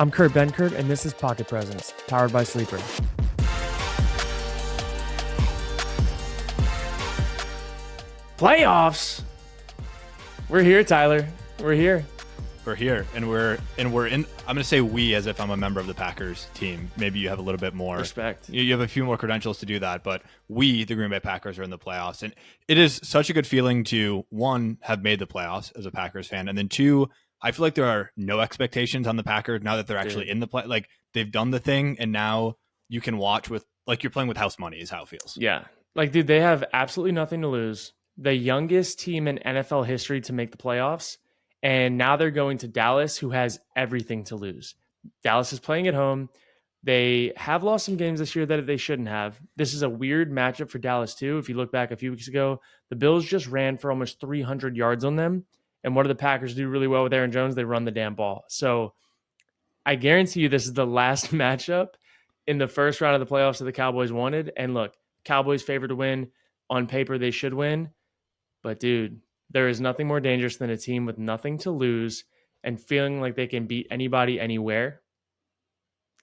I'm Kurt Benkert, and this is Pocket Presence, powered by Sleeper. Playoffs! We're here, Tyler. We're here. We're here, and we're in. I'm going to say we as if I'm a member of the Packers team. Maybe you have a little bit more respect. You have a few more credentials to do that, but we, the Green Bay Packers, are in the playoffs, and it is such a good feeling to, one, have made the playoffs as a Packers fan, and then two, I feel like there are no expectations on the Packers now that they're actually in the play. Like, they've done the thing, and now you can watch with, like, you're playing with house money is how it feels. Yeah. Like, dude, they have absolutely nothing to lose. The youngest team in NFL history to make the playoffs. And now they're going to Dallas, who has everything to lose. Dallas is playing at home. They have lost some games this year that they shouldn't have. This is a weird matchup for Dallas, too. If you look back a few weeks ago, the Bills just ran for almost 300 yards on them. And what do the Packers do really well with Aaron Jones? They run the damn ball. So I guarantee you this is the last matchup in the first round of the playoffs that the Cowboys wanted. And look, Cowboys favored to win. On paper, they should win. But, dude, there is nothing more dangerous than a team with nothing to lose and feeling like they can beat anybody anywhere.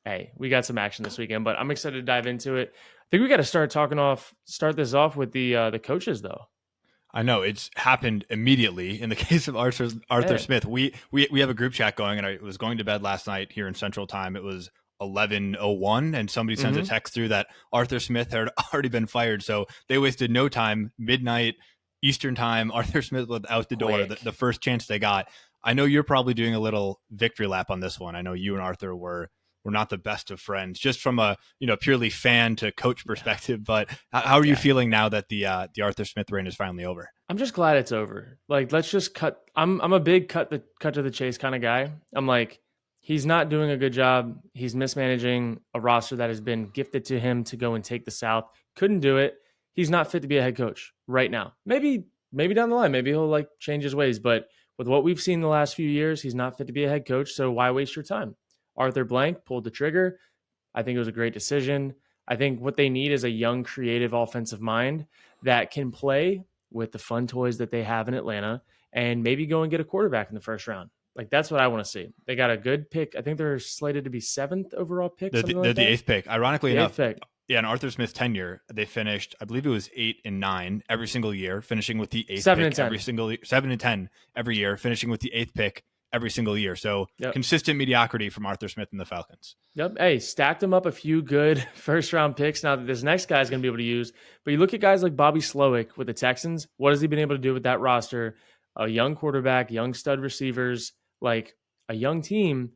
Hey, we got some action this weekend, but I'm excited to dive into it. I think we got to start this off with the coaches, though. I know it's happened immediately in the case of Arthur Smith. We have a group chat going, and I was going to bed last night here in Central Time. It was 11:01, and somebody sends a text through that Arthur Smith had already been fired. So they wasted no time. Midnight Eastern Time, Arthur Smith was out the door. The first chance they got. I know you're probably doing a little victory lap on this one. I know you and Arthur were not the best of friends, just from a purely fan to coach perspective. But how are you feeling now that the Arthur Smith reign is finally over? I'm just glad it's over. Like, let's just cut. I'm a big cut to the chase kind of guy. I'm like, he's not doing a good job. He's mismanaging a roster that has been gifted to him to go and take the South. Couldn't do it. He's not fit to be a head coach right now. Maybe down the line, maybe he'll change his ways. But with what we've seen the last few years, he's not fit to be a head coach. So why waste your time? Arthur Blank pulled the trigger. I think it was a great decision. I think what they need is a young, creative offensive mind that can play with the fun toys that they have in Atlanta and maybe go and get a quarterback in the first round. Like, that's what I want to see. They got a good pick. I think they're slated to be 7th overall pick. They're the 8th pick. Ironically enough, yeah, in Arthur Smith's tenure, they finished, I believe it was 8 and 9 every single year, finishing with the 8th pick every single 7 and 10 every year, finishing with the 8th pick every single year. So consistent mediocrity from Arthur Smith and the Falcons. Yep. Hey, stacked them up a few good first round picks now that this next guy is going to be able to use. But you look at guys like Bobby Slowick with the Texans. What has he been able to do with that roster? A young quarterback, young stud receivers, like a young team.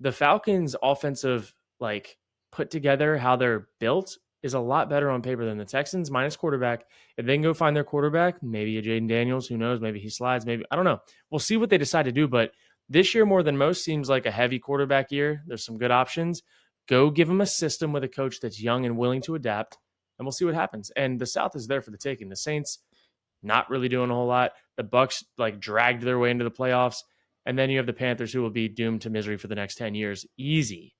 The Falcons' offensive, put together, how they're built, is a lot better on paper than the Texans minus quarterback. If they can go find their quarterback, maybe a Jaden Daniels, who knows, maybe he slides, maybe, I don't know. We'll see what they decide to do, but this year more than most seems like a heavy quarterback year. There's some good options. Go give them a system with a coach that's young and willing to adapt, and we'll see what happens. And the South is there for the taking. The Saints, not really doing a whole lot. The Bucs dragged their way into the playoffs, and then you have the Panthers, who will be doomed to misery for the next 10 years. Easy.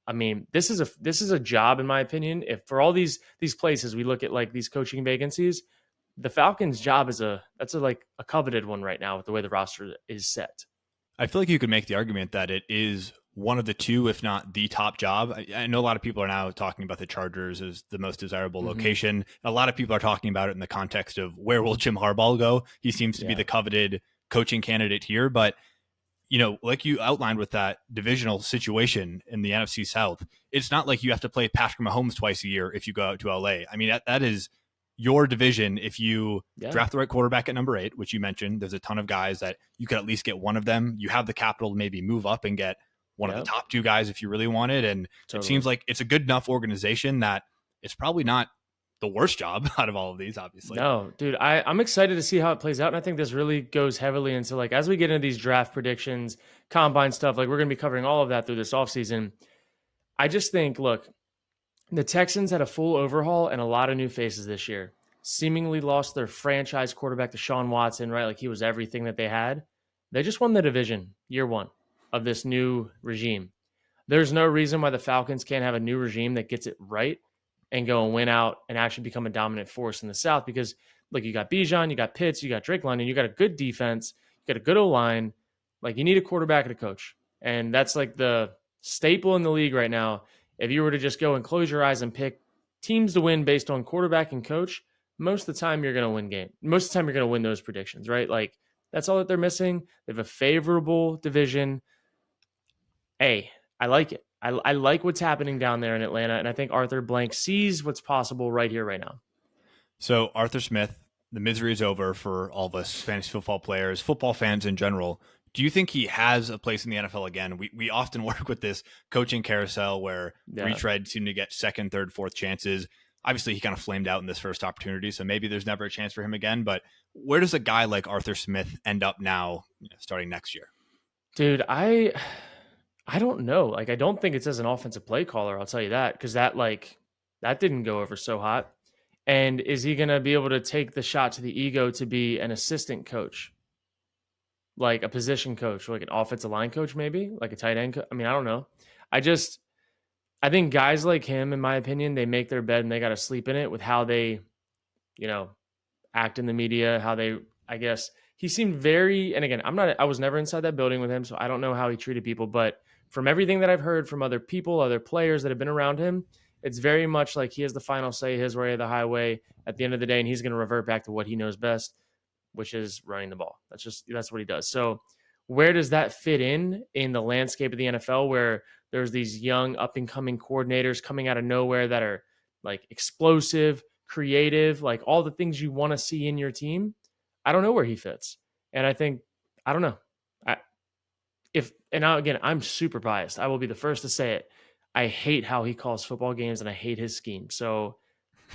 I mean, this is a job, in my opinion. If for all these places we look at these coaching vacancies, the Falcons' job is a coveted one right now with the way the roster is set. I feel like you could make the argument that it is one of the two, if not the top job. I know a lot of people are now talking about the Chargers as the most desirable location. A lot of people are talking about it in the context of where will Jim Harbaugh go? He seems to be the coveted coaching candidate here, but like you outlined with that divisional situation in the NFC South, it's not like you have to play Patrick Mahomes twice a year if you go out to LA. I mean, that is your division. If you draft the right quarterback at number 8, which you mentioned, there's a ton of guys that you could at least get one of them. You have the capital to maybe move up and get one of the top 2 guys if you really wanted. And it seems like it's a good enough organization that it's probably not the worst job out of all of these, obviously. No, dude, I'm excited to see how it plays out. And I think this really goes heavily into as we get into these draft predictions, combine stuff, we're going to be covering all of that through this offseason. I just think, look, the Texans had a full overhaul and a lot of new faces this year. Seemingly lost their franchise quarterback to Deshaun Watson, right? He was everything that they had. They just won the division year 1 of this new regime. There's no reason why the Falcons can't have a new regime that gets it right and go and win out and actually become a dominant force in the South, because you got Bijan, you got Pitts, you got Drake London, you got a good defense, you got a good O-line. You need a quarterback and a coach. And that's like the staple in the league right now. If you were to just go and close your eyes and pick teams to win based on quarterback and coach, most of the time you're going to win game. Most of the time you're going to win those predictions, right? Like that's all that they're missing. They have a favorable division. Hey, I like it. I like what's happening down there in Atlanta, and I think Arthur Blank sees what's possible right here, right now. So Arthur Smith, the misery is over for all of us fantasy football players, football fans in general. Do you think he has a place in the NFL again? We often work with this coaching carousel where retreads seem to get second, third, fourth chances. Obviously, he kind of flamed out in this first opportunity, so maybe there's never a chance for him again. But where does a guy like Arthur Smith end up now, starting next year? Dude, I don't know. Like, I don't think it's as an offensive play caller. I'll tell you that, because that didn't go over so hot. And is he going to be able to take the shot to the ego to be an assistant coach, like a position coach, like an offensive line coach, maybe like a tight end? I mean, I don't know. I think guys like him, in my opinion, they make their bed and they got to sleep in it with how they, act in the media, how they, I guess he seemed very, and again, I was never inside that building with him, so I don't know how he treated people, but from everything that I've heard from other people, other players that have been around him, it's very much like he has the final say, his way or the highway at the end of the day, and he's going to revert back to what he knows best, which is running the ball. That's what he does. So where does that fit in the landscape of the NFL where there's these young up and coming coordinators coming out of nowhere that are like explosive, creative, like all the things you want to see in your team? I don't know where he fits. And I don't know. Again, I'm super biased. I will be the first to say it. I hate how he calls football games and I hate his scheme. So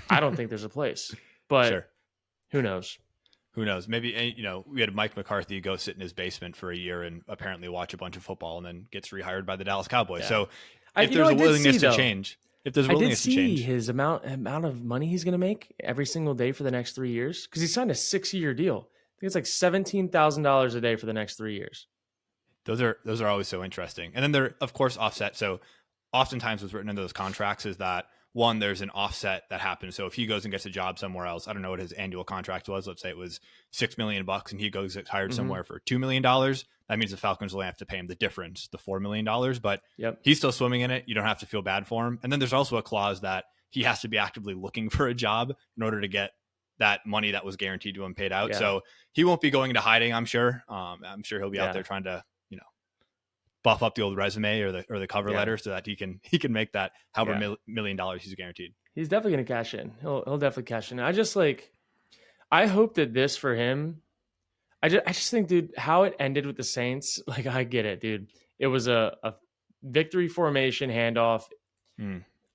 I don't think there's a place, but Sure. Who knows? Who knows? Maybe, we had Mike McCarthy go sit in his basement for a year and apparently watch a bunch of football and then gets rehired by the Dallas Cowboys. Yeah. So if there's a willingness to change, his amount of money he's going to make every single day for the next 3 years, because he signed a 6-year deal. I think it's like $17,000 a day for the next 3 years. Those are always so interesting. And then they're, of course, offset. So oftentimes what's written into those contracts is that, one, there's an offset that happens. So if he goes and gets a job somewhere else, I don't know what his annual contract was. Let's say it was $6 million and he goes gets hired somewhere for $2 million. That means the Falcons will have to pay him the difference, the $4 million. But he's still swimming in it. You don't have to feel bad for him. And then there's also a clause that he has to be actively looking for a job in order to get that money that was guaranteed to him paid out. Yeah. So he won't be going into hiding, I'm sure. I'm sure he'll be out there trying to, buff up the old resume or the cover letter so that he can make that $1 million he's guaranteed. He's definitely going to cash in. He'll definitely cash in. I hope that this for him, I just think, dude, how it ended with the Saints, like, I get it, dude. It was a victory formation handoff.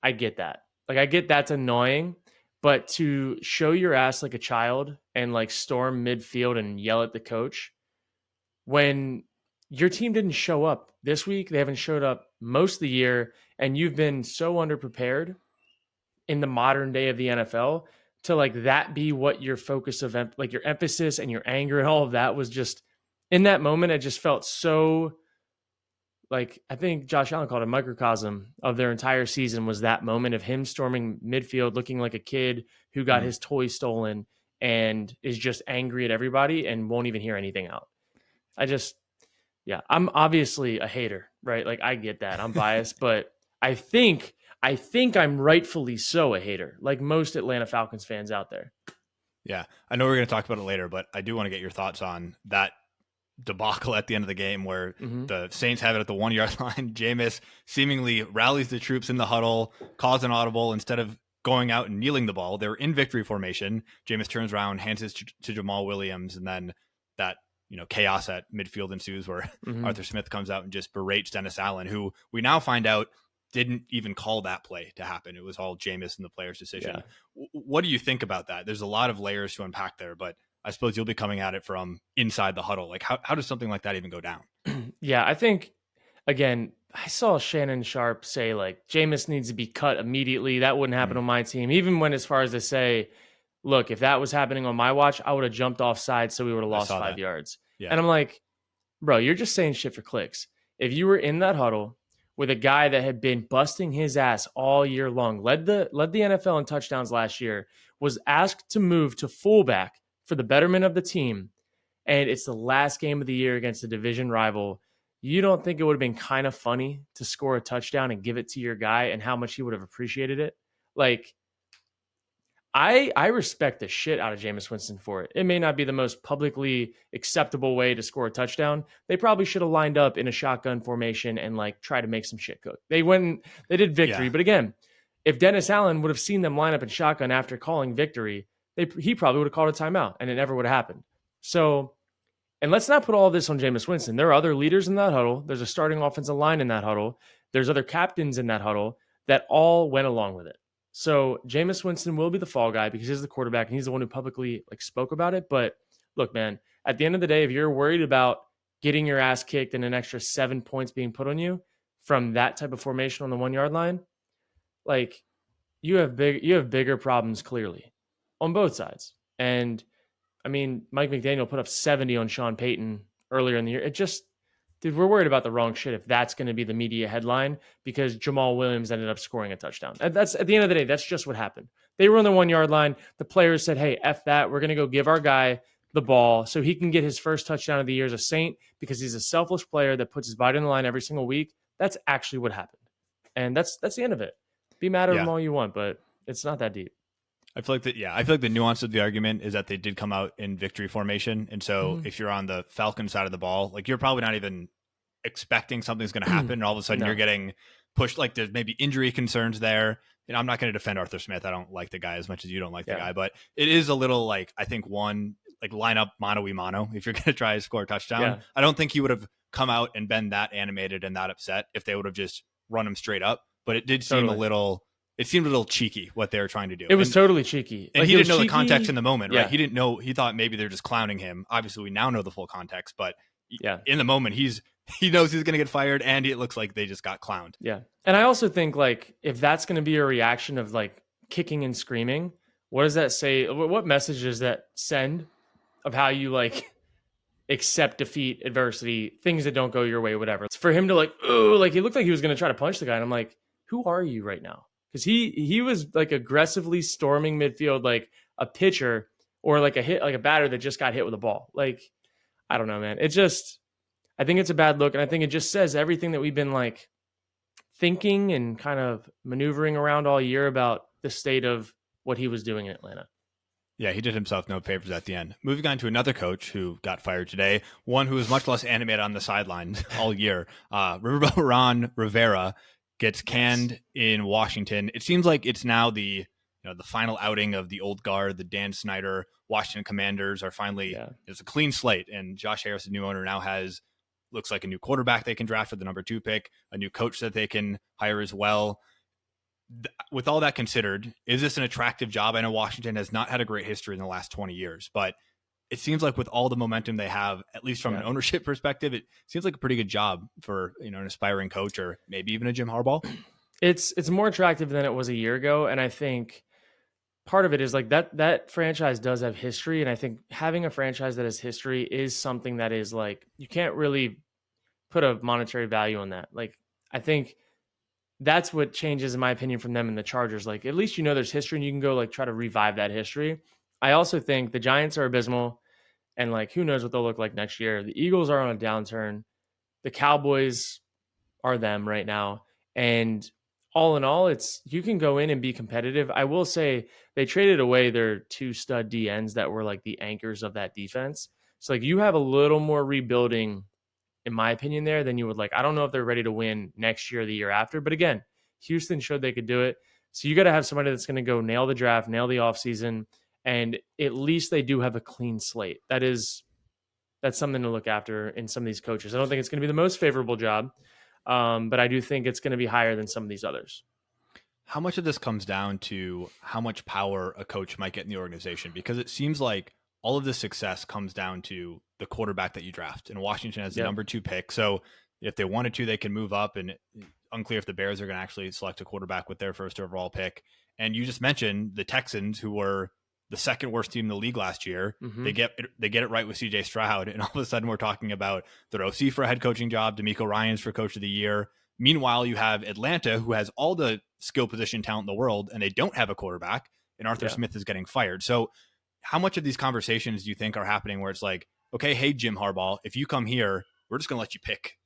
I get that. Like, I get that's annoying, but to show your ass like a child and like storm midfield and yell at the coach when your team didn't show up this week, they haven't showed up most of the year, and you've been so underprepared in the modern day of the NFL to like that be what your focus of like your emphasis and your anger and all of that was. Just in that moment, it just felt so like, I think Josh Allen called it a microcosm of their entire season was that moment of him storming midfield, looking like a kid who got his toy stolen and is just angry at everybody and won't even hear anything out. I'm obviously a hater, right? Like, I get that. I'm biased, but I think I'm rightfully so a hater, like most Atlanta Falcons fans out there. Yeah, I know we're going to talk about it later, but I do want to get your thoughts on that debacle at the end of the game where the Saints have it at the 1 yard line. Jameis seemingly rallies the troops in the huddle, calls an audible instead of going out and kneeling the ball. They're in victory formation. Jameis turns around, hands it to Jamal Williams, and then that chaos at midfield ensues where Arthur Smith comes out and just berates Dennis Allen, who we now find out didn't even call that play to happen. It was all Jameis and the player's decision. Yeah. What do you think about that? There's a lot of layers to unpack there, but I suppose you'll be coming at it from inside the huddle. Like, how does something like that even go down? Yeah, I think, again, I saw Shannon Sharp say, like, Jameis needs to be cut immediately. That wouldn't happen on my team. Even when as far as to say, look, if that was happening on my watch, I would have jumped offside so we would have lost 5 yards. Yeah. And I'm like, bro, you're just saying shit for clicks. If you were in that huddle with a guy that had been busting his ass all year long, led the NFL in touchdowns last year, was asked to move to fullback for the betterment of the team, and it's the last game of the year against a division rival, you don't think it would have been kind of funny to score a touchdown and give it to your guy and how much he would have appreciated it? Like, I respect the shit out of Jameis Winston for it. It may not be the most publicly acceptable way to score a touchdown. They probably should have lined up in a shotgun formation and like try to make some shit cook. They went, they did victory, Yeah. but again, if Dennis Allen would have seen them line up in shotgun after calling victory, he probably would have called a timeout, and it never would have happened. So, and let's not put all this on Jameis Winston. There are other leaders in that huddle. There's a starting offensive line in that huddle. There's other captains in that huddle that all went along with it. So Jameis Winston will be the fall guy because he's the quarterback and he's the one who publicly like spoke about it. But look, man, at the end of the day, if you're worried about getting your ass kicked and an extra 7 points being put on you from that type of formation on the 1 yard line, like you have bigger problems clearly on both sides. And I mean, Mike McDaniel put up 70 on Sean Payton earlier in the year. It just, dude, we're worried about the wrong shit if that's going to be the media headline because Jamal Williams ended up scoring a touchdown. That's at the end of the day, that's just what happened. They were on the 1 yard line. The players said, hey, F that. We're going to go give our guy the ball so he can get his first touchdown of the year as a Saint because he's a selfless player that puts his body on the line every single week. That's actually what happened. And that's the end of it. Be mad at him all you want, but it's not that deep. I feel like the nuance of the argument is that they did come out in victory formation. And so if you're on the Falcons side of the ball, like you're probably not even expecting something's going to happen. And all of a sudden you're getting pushed. Like there's maybe injury concerns there. And I'm not going to defend Arthur Smith. I don't like the guy as much as you don't like the guy, but it is a little like, I think line up mano-y-mano if you're going to try to score a touchdown. Yeah. I don't think he would have come out and been that animated and that upset if they would have just run him straight up. But it did seem it seemed a little cheeky what they were trying to do. It was totally cheeky. And he didn't know the context in the moment, right? He didn't know. He thought maybe they're just clowning him. Obviously, we now know the full context, but in the moment, he knows he's going to get fired, and it looks like they just got clowned. Yeah. And I also think, like, if that's going to be a reaction of, like, kicking and screaming, what does that say? What message does that send of how you, like, accept defeat, adversity, things that don't go your way, whatever? It's for him to, like, ooh, like, he looked like he was going to try to punch the guy, and I'm like, who are you right now? Because he was like aggressively storming midfield like a pitcher or like a batter that just got hit with a ball. Like, I don't know, man. It just, I think it's a bad look. And I think it just says everything that we've been like thinking and kind of maneuvering around all year about the state of what he was doing in Atlanta. Yeah, he did himself no favors at the end. Moving on to another coach who got fired today, one who was much less animated on the sideline all year. Rivera gets canned in Washington. It seems like it's now the final outing of the old guard. The Dan Snyder Washington Commanders are finally it's a clean slate, and Josh Harris, the new owner, now looks like a new quarterback they can draft with the number 2 pick, a new coach that they can hire as well. With all that considered, is this an attractive job? I know Washington has not had a great history in the last 20 years, but it seems like with all the momentum they have, at least from an ownership perspective, it seems like a pretty good job for an aspiring coach or maybe even a Jim Harbaugh. It's more attractive than it was a year ago, and I think part of it is like that franchise does have history, and I think having a franchise that has history is something that is like you can't really put a monetary value on that. Like I think that's what changes, in my opinion, from them and the Chargers. Like at least there's history, and you can go like try to revive that history. I also think the Giants are abysmal, and like who knows what they'll look like next year. The Eagles are on a downturn. The Cowboys are them right now. And all in all, you can go in and be competitive. I will say they traded away their 2 stud DNs that were like the anchors of that defense. So like you have a little more rebuilding, in my opinion, there than you would like. I don't know if they're ready to win next year or the year after. But again, Houston showed they could do it. So you got to have somebody that's going to go nail the draft, nail the offseason. And at least they do have a clean slate. That's something to look after in some of these coaches. I don't think it's going to be the most favorable job, but I do think it's going to be higher than some of these others. How much of this comes down to how much power a coach might get in the organization? Because it seems like all of this success comes down to the quarterback that you draft. And Washington has the number 2 pick. So if they wanted to, they can move up. And unclear if the Bears are going to actually select a quarterback with their first overall pick. And you just mentioned the Texans, who were the second worst team in the league last year. Mm-hmm. They get it right with CJ Stroud. And all of a sudden we're talking about their OC for a head coaching job, DeMeco Ryans for coach of the year. Meanwhile, you have Atlanta, who has all the skill position talent in the world, and they don't have a quarterback, and Arthur Smith is getting fired. So how much of these conversations do you think are happening where it's like, okay, hey, Jim Harbaugh, if you come here, we're just going to let you pick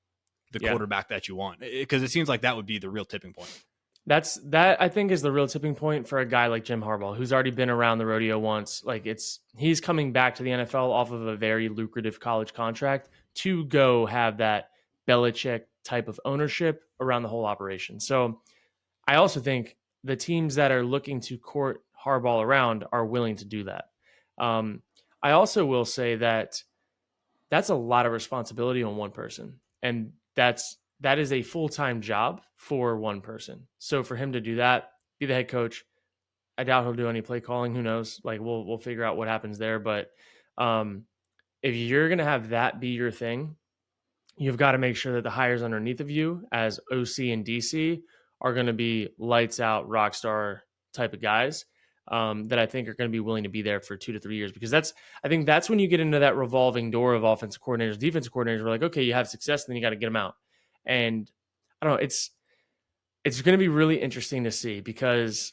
the Yeah. quarterback that you want? Because it seems like that would be the real tipping point. That I think is the real tipping point for a guy like Jim Harbaugh, who's already been around the rodeo once. Like he's coming back to the NFL off of a very lucrative college contract to go have that Belichick type of ownership around the whole operation. So I also think the teams that are looking to court Harbaugh around are willing to do that. I also will say that that's a lot of responsibility on one person, and that is a full-time job for one person. So for him to do that, be the head coach, I doubt he'll do any play calling. Who knows? Like we'll figure out what happens there. But um, if you're gonna have that be your thing, you've got to make sure that the hires underneath of you as OC and DC are going to be lights out rock star type of guys that I think are going to be willing to be there for 2 to 3 years, because I think that's when you get into that revolving door of offensive coordinators, defensive coordinators. We're like, okay, you have success, then you got to get them out. And I don't know, it's going to be really interesting to see, because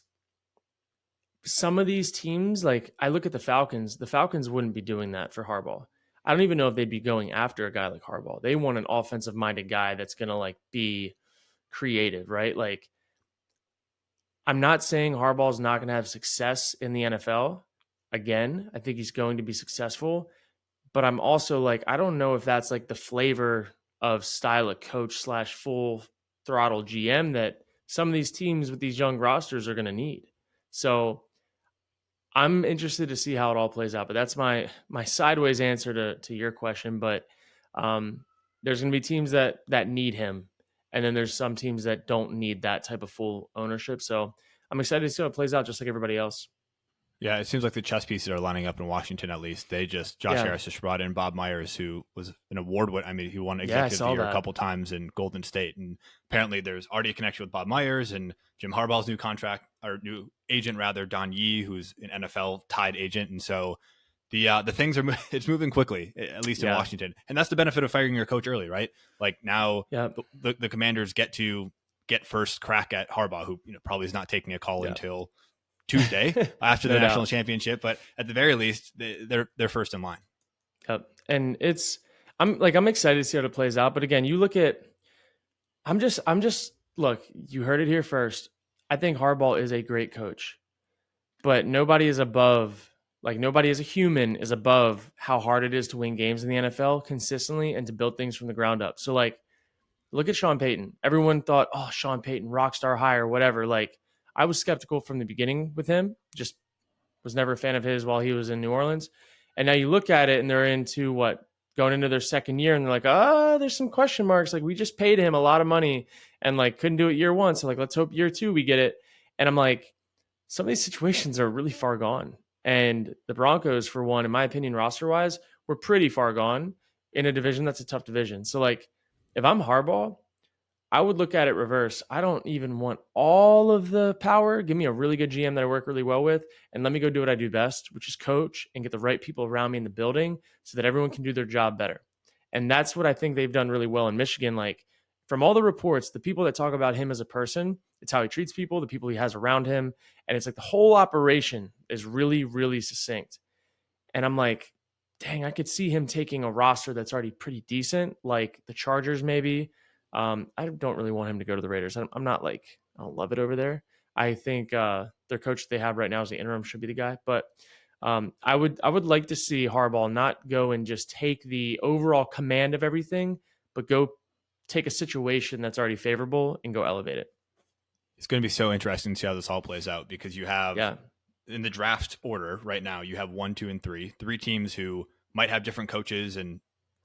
some of these teams, like I look at the Falcons wouldn't be doing that for Harbaugh. I don't even know if they'd be going after a guy like Harbaugh. They want an offensive minded guy that's going to like be creative, right? Like I'm not saying Harbaugh's not going to have success in the NFL. Again, I think he's going to be successful, but I'm also like, I don't know if that's like the flavor of style of coach / full throttle GM that some of these teams with these young rosters are going to need. So I'm interested to see how it all plays out, but that's my sideways answer to your question. But there's going to be teams that need him, and then there's some teams that don't need that type of full ownership. So I'm excited to see how it plays out, just like everybody else. Yeah, it seems like the chess pieces are lining up in Washington. At least Josh Harris just brought in Bob Myers, who was an award winner. I mean, he won Executive of the Year a couple times in Golden State, and apparently there's already a connection with Bob Myers and Jim Harbaugh's new agent rather, Don Yee, who's an NFL tied agent, and so the things it's moving quickly, at least in Washington, and that's the benefit of firing your coach early, right? Like now, the Commanders get first crack at Harbaugh, who probably is not taking a call until Tuesday after the national championship, but at the very least, they're first in line. Yep. And I'm excited to see how it plays out. But again, you look at, look, you heard it here first. I think Harbaugh is a great coach, but nobody as a human is above how hard it is to win games in the NFL consistently and to build things from the ground up. So like, look at Sean Payton. Everyone thought, oh, Sean Payton, rock star hire, whatever. Like, I was skeptical from the beginning with him, just was never a fan of his while he was in New Orleans. And now you look at it and they're going into their second year, and they're like, there's some question marks. Like, we just paid him a lot of money and like couldn't do it year one. So like, let's hope year two we get it. And I'm like, some of these situations are really far gone. And the Broncos, for one, in my opinion, roster wise, were pretty far gone in a division that's a tough division. So like, if I'm Harbaugh, I would look at it reverse. I don't even want all of the power. Give me a really good GM that I work really well with, and let me go do what I do best, which is coach and get the right people around me in the building so that everyone can do their job better. And that's what I think they've done really well in Michigan. Like, from all the reports, the people that talk about him as a person, it's how he treats people, the people he has around him. And it's like the whole operation is really, really succinct. And I'm like, dang, I could see him taking a roster that's already pretty decent, like the Chargers maybe. I don't really want him to go to the Raiders. I'm not like, I don't love it over there. I think their coach they have right now is the interim should be the guy. But I would like to see Harbaugh not go and just take the overall command of everything, but go take a situation that's already favorable and go elevate it. It's going to be so interesting to see how this all plays out, because you have in the draft order right now, you have 1, 2, and 3 teams who might have different coaches and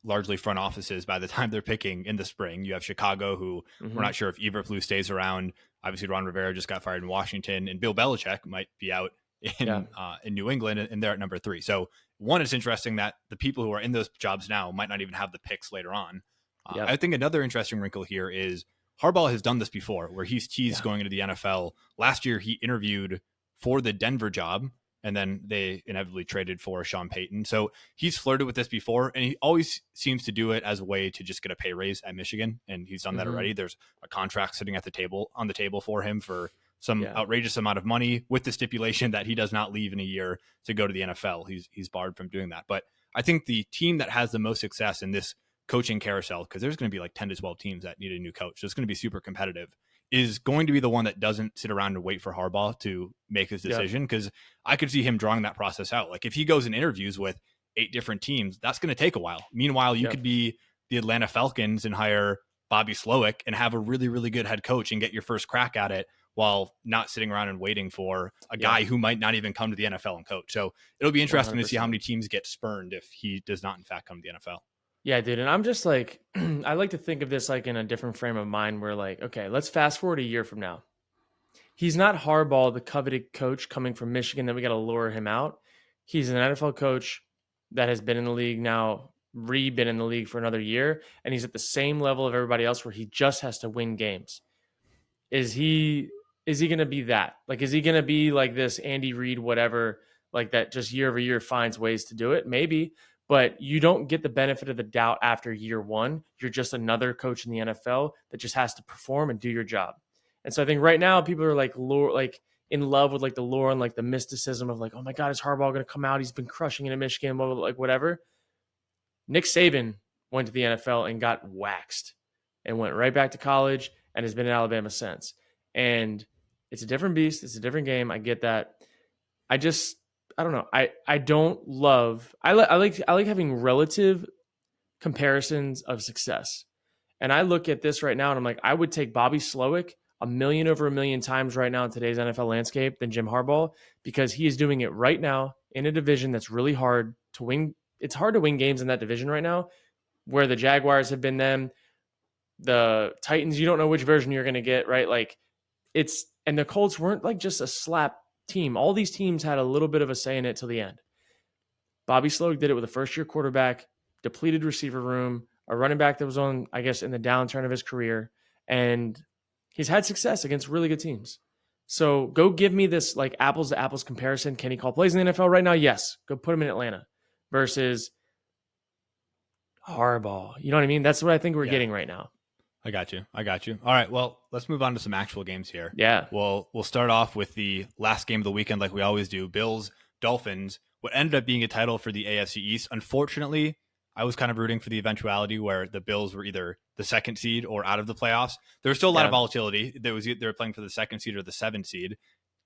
largely front offices by the time they're picking in the spring. You have Chicago, who we're not sure if Eberflus stays around. Obviously, Ron Rivera just got fired in Washington, and Bill Belichick might be out in New England, and they're at number 3. So one, it's interesting that the people who are in those jobs now might not even have the picks later on. I think another interesting wrinkle here is Harbaugh has done this before, where he's teased going into the NFL. Last year, he interviewed for the Denver job, and then they inevitably traded for Sean Payton. So he's flirted with this before, and he always seems to do it as a way to just get a pay raise at Michigan, and he's done that already. There's a contract sitting at on the table for him for some outrageous amount of money, with the stipulation that he does not leave in a year to go to the NFL. He's barred from doing that. But I think the team that has the most success in this coaching carousel, because there's going to be like 10 to 12 teams that need a new coach. So it's going to be super competitive, is going to be the one that doesn't sit around and wait for Harbaugh to make his decision. Because I could see him drawing that process out. Like if he goes in interviews with 8 different teams, that's going to take a while. Meanwhile, you could be the Atlanta Falcons and hire Bobby Slowick and have a really, really good head coach and get your first crack at it while not sitting around and waiting for a guy who might not even come to the NFL and coach. So it'll be interesting 100%. to see how many teams get spurned if he does not, in fact, come to the NFL. Yeah, dude. And I'm just like, I like to think of this like in a different frame of mind where like, okay, let's fast forward a year from now. He's not Harbaugh, the coveted coach coming from Michigan that we got to lure him out. He's an NFL coach that has been in the league now, been in the league for another year, and he's at the same level of everybody else where he just has to win games. Is he going to be that? Like, is he going to be like this Andy Reid, whatever, like that just year over year finds ways to do it? Maybe, but you don't get the benefit of the doubt after year one. You're just another coach in the NFL that just has to perform and do your job. And so I think right now people are like in love with like the lore and like the mysticism of like, oh my God, is Harbaugh going to come out? He's been crushing it in Michigan, blah, blah, blah, like whatever. Nick Saban went to the NFL and got waxed and went right back to college and has been in Alabama since. And it's a different beast. It's a different game. I get that. I don't know. I don't love, I like having relative comparisons of success. And I look at this right now and I'm like, I would take Bobby Slowick a million times right now in today's NFL landscape than Jim Harbaugh, because he is doing it right now in a division that's really hard to win. It's hard to win games in that division right now, where the Jaguars have been them, the Titans, you don't know which version you're going to get, right? Like and the Colts weren't like just a slap team. All these teams had a little bit of a say in it till the end. Bobby Slowick did it with a first-year quarterback, depleted receiver room, a running back that was on, I guess, in the downturn of his career, and he's had success against really good teams. So go give me this like apples to apples comparison. Can he call plays in the NFL right now? Yes. Go put him in Atlanta versus Harbaugh. You know what I mean? That's what I think we're getting right now. I got you. All right. Well, let's move on to some actual games here. Yeah. We'll start off with the last game of the weekend, like we always do. Bills-Dolphins. What ended up being a title for the AFC East. Unfortunately, I was kind of rooting for the eventuality where the Bills were either the 2nd seed or out of the playoffs. There was still a lot of volatility. They were playing for the 2nd seed or the 7th seed.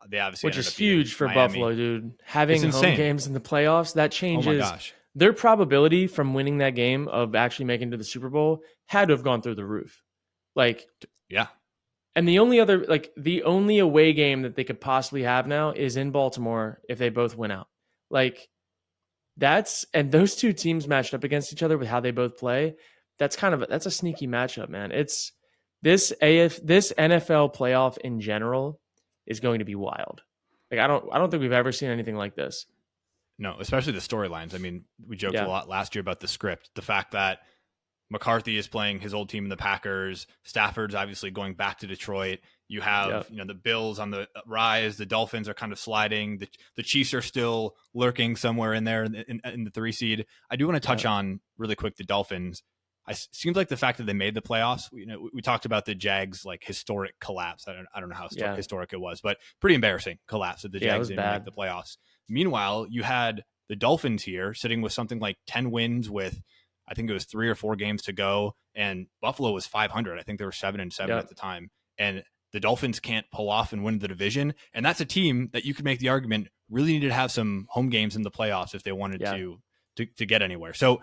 They obviously, which is huge for Miami. Buffalo, dude. Having home games in the playoffs, that changes. Oh my gosh. Their probability from winning that game of actually making it to the Super Bowl had to have gone through the roof. Like, yeah. And the only away game that they could possibly have now is in Baltimore if they both win out. Like, and those two teams matched up against each other with how they both play. That's a sneaky matchup, man. It's this NFL playoff in general is going to be wild. Like, I don't think we've ever seen anything like this. No, especially the storylines. I mean, we joked a lot last year about the script, the fact that McCarthy is playing his old team in the Packers. Stafford's obviously going back to Detroit. You have, the Bills on the rise. The Dolphins are kind of sliding. The Chiefs are still lurking somewhere in there in the 3 seed. I do want to touch on really quick the Dolphins. It seems like the fact that they made the playoffs. We talked about the Jags like historic collapse. I don't know how historic it was, but pretty embarrassing collapse that the Jags didn't make the playoffs. Meanwhile, you had the Dolphins here sitting with something like 10 wins with, I think it was 3 or 4 games to go, and Buffalo was 500. I think they were 7-7 at the time, and the Dolphins can't pull off and win the division. And that's a team that you could make the argument really needed to have some home games in the playoffs if they wanted to get anywhere. So,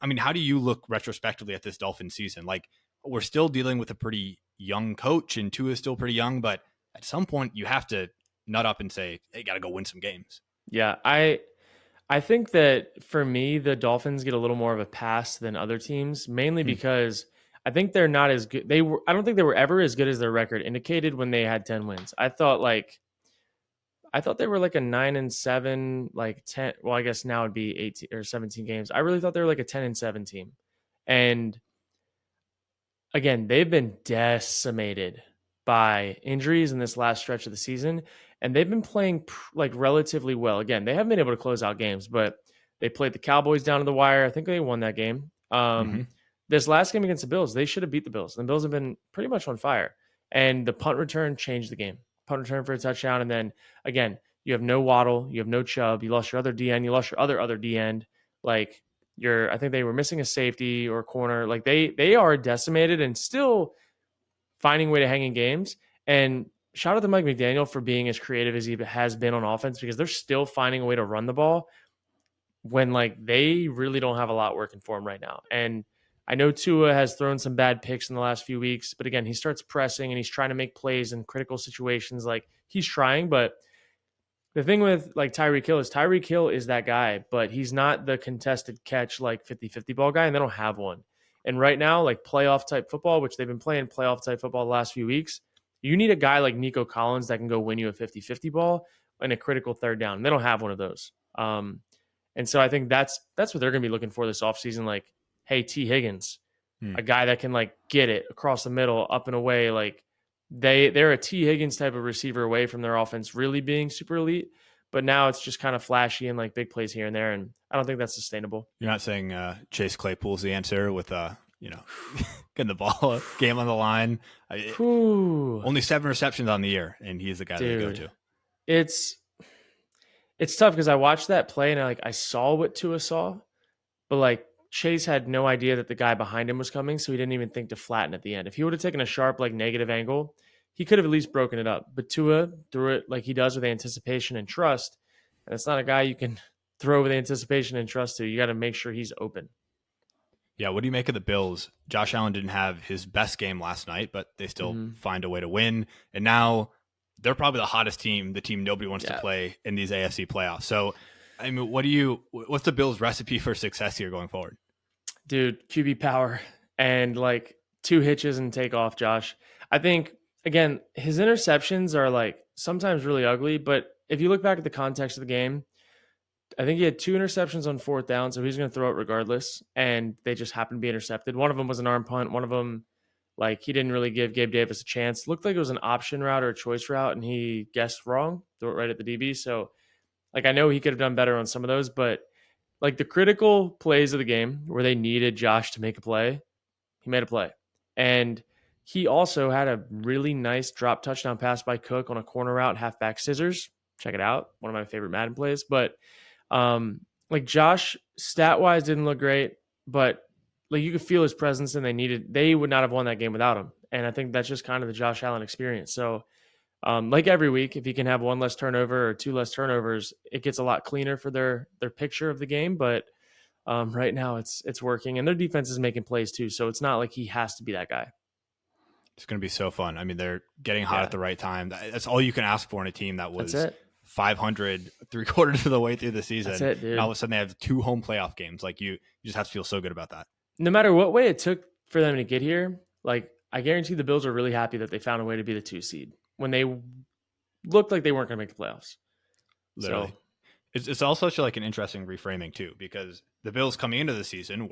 I mean, how do you look retrospectively at this Dolphins season? Like, we're still dealing with a pretty young coach, and Tua is still pretty young, but at some point you have to nut up and say, hey, got to go win some games. Yeah, I think that for me, the Dolphins get a little more of a pass than other teams, mainly because I think they're not as good. I don't think they were ever as good as their record indicated when they had 10 wins. I thought they were like a 9-7, like 10. Well, I guess now it'd be 18 or 17 games. I really thought they were like a 10-7 team. And again, they've been decimated by injuries in this last stretch of the season. And they've been playing like relatively well. Again, they haven't been able to close out games, but they played the Cowboys down to the wire. I think they won that game. This last game against the Bills, they should have beat the Bills. The Bills have been pretty much on fire. And the punt return changed the game. Punt return for a touchdown. And then, again, you have no Waddle. You have no Chubb. You lost your other D-end. You lost your other D-end. Like, I think they were missing a safety or corner. Like they are decimated and still finding a way to hang in games. And shout out to Mike McDaniel for being as creative as he has been on offense, because they're still finding a way to run the ball when like they really don't have a lot working for him right now. And I know Tua has thrown some bad picks in the last few weeks, but again, he starts pressing and he's trying to make plays in critical situations. Like he's trying, but the thing with like Tyreek Hill is that guy, but he's not the contested catch like 50-50 ball guy, and they don't have one. And right now, like playoff type football, which they've been playing playoff type football the last few weeks, you need a guy like Nico Collins that can go win you a 50-50 ball in a critical third down. They don't have one of those. And so I think that's what they're going to be looking for this offseason. Like, hey, T. Higgins, a guy that can like get it across the middle, up and away. Like they're a T. Higgins type of receiver away from their offense really being super elite. But now it's just kind of flashy and like big plays here and there. And I don't think that's sustainable. You're not saying Chase Claypool's the answer with, getting the ball game on the line. Only 7 receptions on the year, and he's the guy that they go to. It's tough because I watched that play and I saw what Tua saw, but like Chase had no idea that the guy behind him was coming, so he didn't even think to flatten at the end. If he would have taken a sharp like negative angle, he could have at least broken it up. But Tua threw it like he does with anticipation and trust, and it's not a guy you can throw with anticipation and trust to. You got to make sure he's open. Yeah, what do you make of the Bills? Josh Allen didn't have his best game last night, but they still find a way to win. And now they're probably the hottest team, the team nobody wants to play in these AFC playoffs. So, I mean, what's the Bills' recipe for success here going forward? Dude, QB power and like 2 hitches and take off, Josh. I think, again, his interceptions are like sometimes really ugly, but if you look back at the context of the game, I think he had 2 interceptions on 4th down, so he's going to throw it regardless, and they just happened to be intercepted. One of them was an arm punt. One of them, like, he didn't really give Gabe Davis a chance. Looked like it was an option route or a choice route, and he guessed wrong, threw it right at the DB. So, like, I know he could have done better on some of those, but, like, the critical plays of the game where they needed Josh to make a play, he made a play. And he also had a really nice drop touchdown pass by Cook on a corner route, halfback scissors. Check it out. One of my favorite Madden plays. But like Josh stat wise didn't look great, but like you could feel his presence and they would not have won that game without him. And I think that's just kind of the Josh Allen experience. So like every week, if he can have 1 less turnover or 2 less turnovers, it gets a lot cleaner for their picture of the game. But right now it's working, and their defense is making plays too. So it's not like he has to be that guy. It's going to be so fun. I mean, they're getting hot at the right time. That's all you can ask for in a team that was 500 3/4 of the way through the season. That's it, dude. And all of a sudden they have 2 home playoff games. Like you just have to feel so good about that. No matter what way it took for them to get here, like I guarantee the Bills are really happy that they found a way to be the 2 seed when they looked like they weren't going to make the playoffs. Literally. So it's also such like an interesting reframing too, because the Bills coming into the season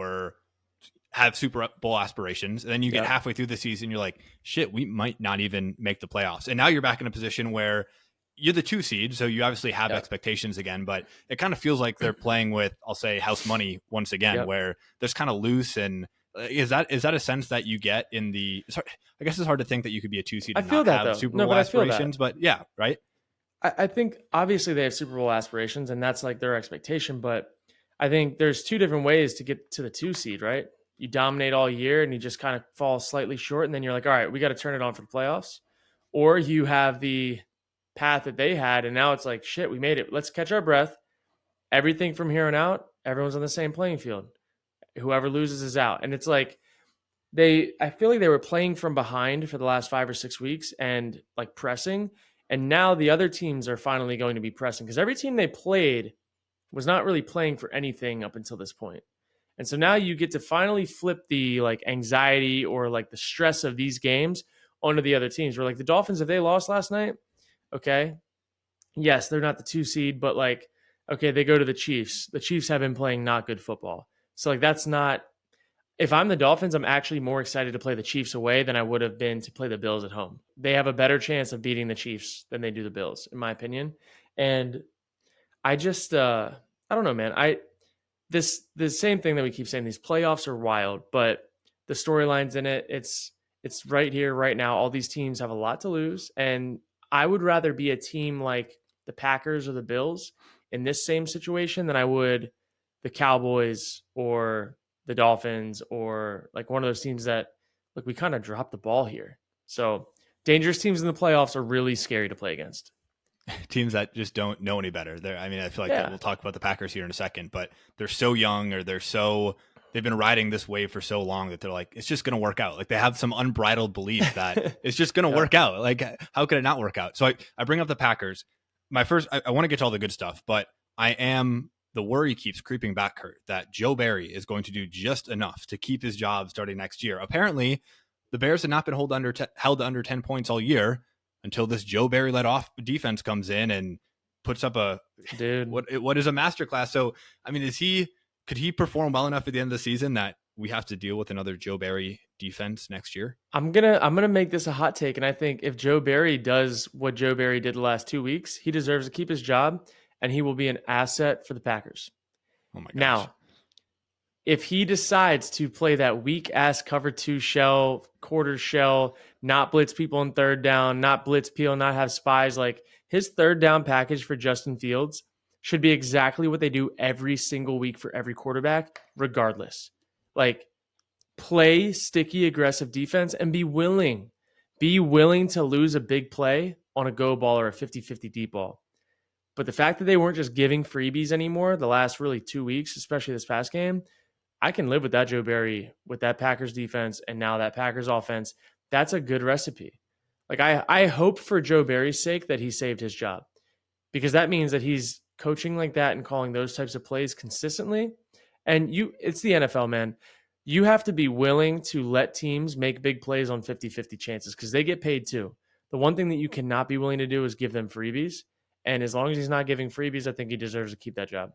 have Super Bowl aspirations, and then you get halfway through the season, you're like, shit, we might not even make the playoffs. And now you're back in a position where you're the 2 seed, so you obviously have expectations again, but it kind of feels like they're playing with, I'll say, house money once again, where there's kind of loose. And is that a sense that you get in the? I guess it's hard to think that you could be a 2 seed and not have Super Bowl aspirations, but yeah, right. I think obviously they have Super Bowl aspirations, and that's like their expectation. But I think there's 2 different ways to get to the 2 seed, right? You dominate all year and you just kind of fall slightly short, and then you're like, all right, we got to turn it on for the playoffs. Or you have the path that they had, and now it's like, shit, we made it. Let's catch our breath. Everything from here on out, everyone's on the same playing field. Whoever loses is out. And it's like I feel like they were playing from behind for the last 5 or 6 weeks and like pressing. And now the other teams are finally going to be pressing, because every team they played was not really playing for anything up until this point. And so now you get to finally flip the like anxiety or like the stress of these games onto the other teams. Where like the Dolphins, if they lost last night, okay, yes, they're not the 2 seed, but like, okay, they go to the Chiefs. The Chiefs have been playing not good football. So like that's not, if I'm the Dolphins, I'm actually more excited to play the Chiefs away than I would have been to play the Bills at home. They have a better chance of beating the Chiefs than they do the Bills, in my opinion. And I just, I don't know, man. The same thing that we keep saying, these playoffs are wild, but the storylines in it, it's right here, right now. All these teams have a lot to lose. And I would rather be a team like the Packers or the Bills in this same situation than I would the Cowboys or the Dolphins or like one of those teams that like we kind of dropped the ball here. So dangerous teams in the playoffs are really scary to play against. Teams that just don't know any better. I mean, I feel like Yeah. we'll talk about the Packers here in a second, but they're so young, or they've been riding this wave for so long that they're like, it's just going to work out. Like they have some unbridled belief that it's just going to work out. Like, how could it not work out? So I bring up the Packers. I want to get to all the good stuff, but the worry keeps creeping back, Kurt, that Joe Barry is going to do just enough to keep his job starting next year. Apparently, the Bears have not been held under 10 points all year until this Joe Barry led off defense comes in and puts up what is a masterclass. So, I mean, could he perform well enough at the end of the season that we have to deal with another Joe Barry defense next year? I'm gonna make this a hot take, and I think if Joe Barry does what Joe Barry did the last 2 weeks, he deserves to keep his job, and he will be an asset for the Packers. Oh my gosh. Now, if he decides to play that weak ass cover 2 shell, quarter shell, not blitz people on third down, not blitz peel, not have spies, like his third down package for Justin Fields should be exactly what they do every single week for every quarterback, regardless. Like play sticky, aggressive defense and be willing to lose a big play on a go ball or a 50-50 deep ball. But the fact that they weren't just giving freebies anymore the last really 2 weeks, especially this past game, I can live with that Joe Barry, with that Packers defense, and now that Packers offense. That's a good recipe. Like I hope for Joe Barry's sake that he saved his job, because that means that he's coaching like that and calling those types of plays consistently. And it's the NFL, man. You have to be willing to let teams make big plays on 50-50 chances because they get paid too. The one thing that you cannot be willing to do is give them freebies. And as long as he's not giving freebies, I think he deserves to keep that job.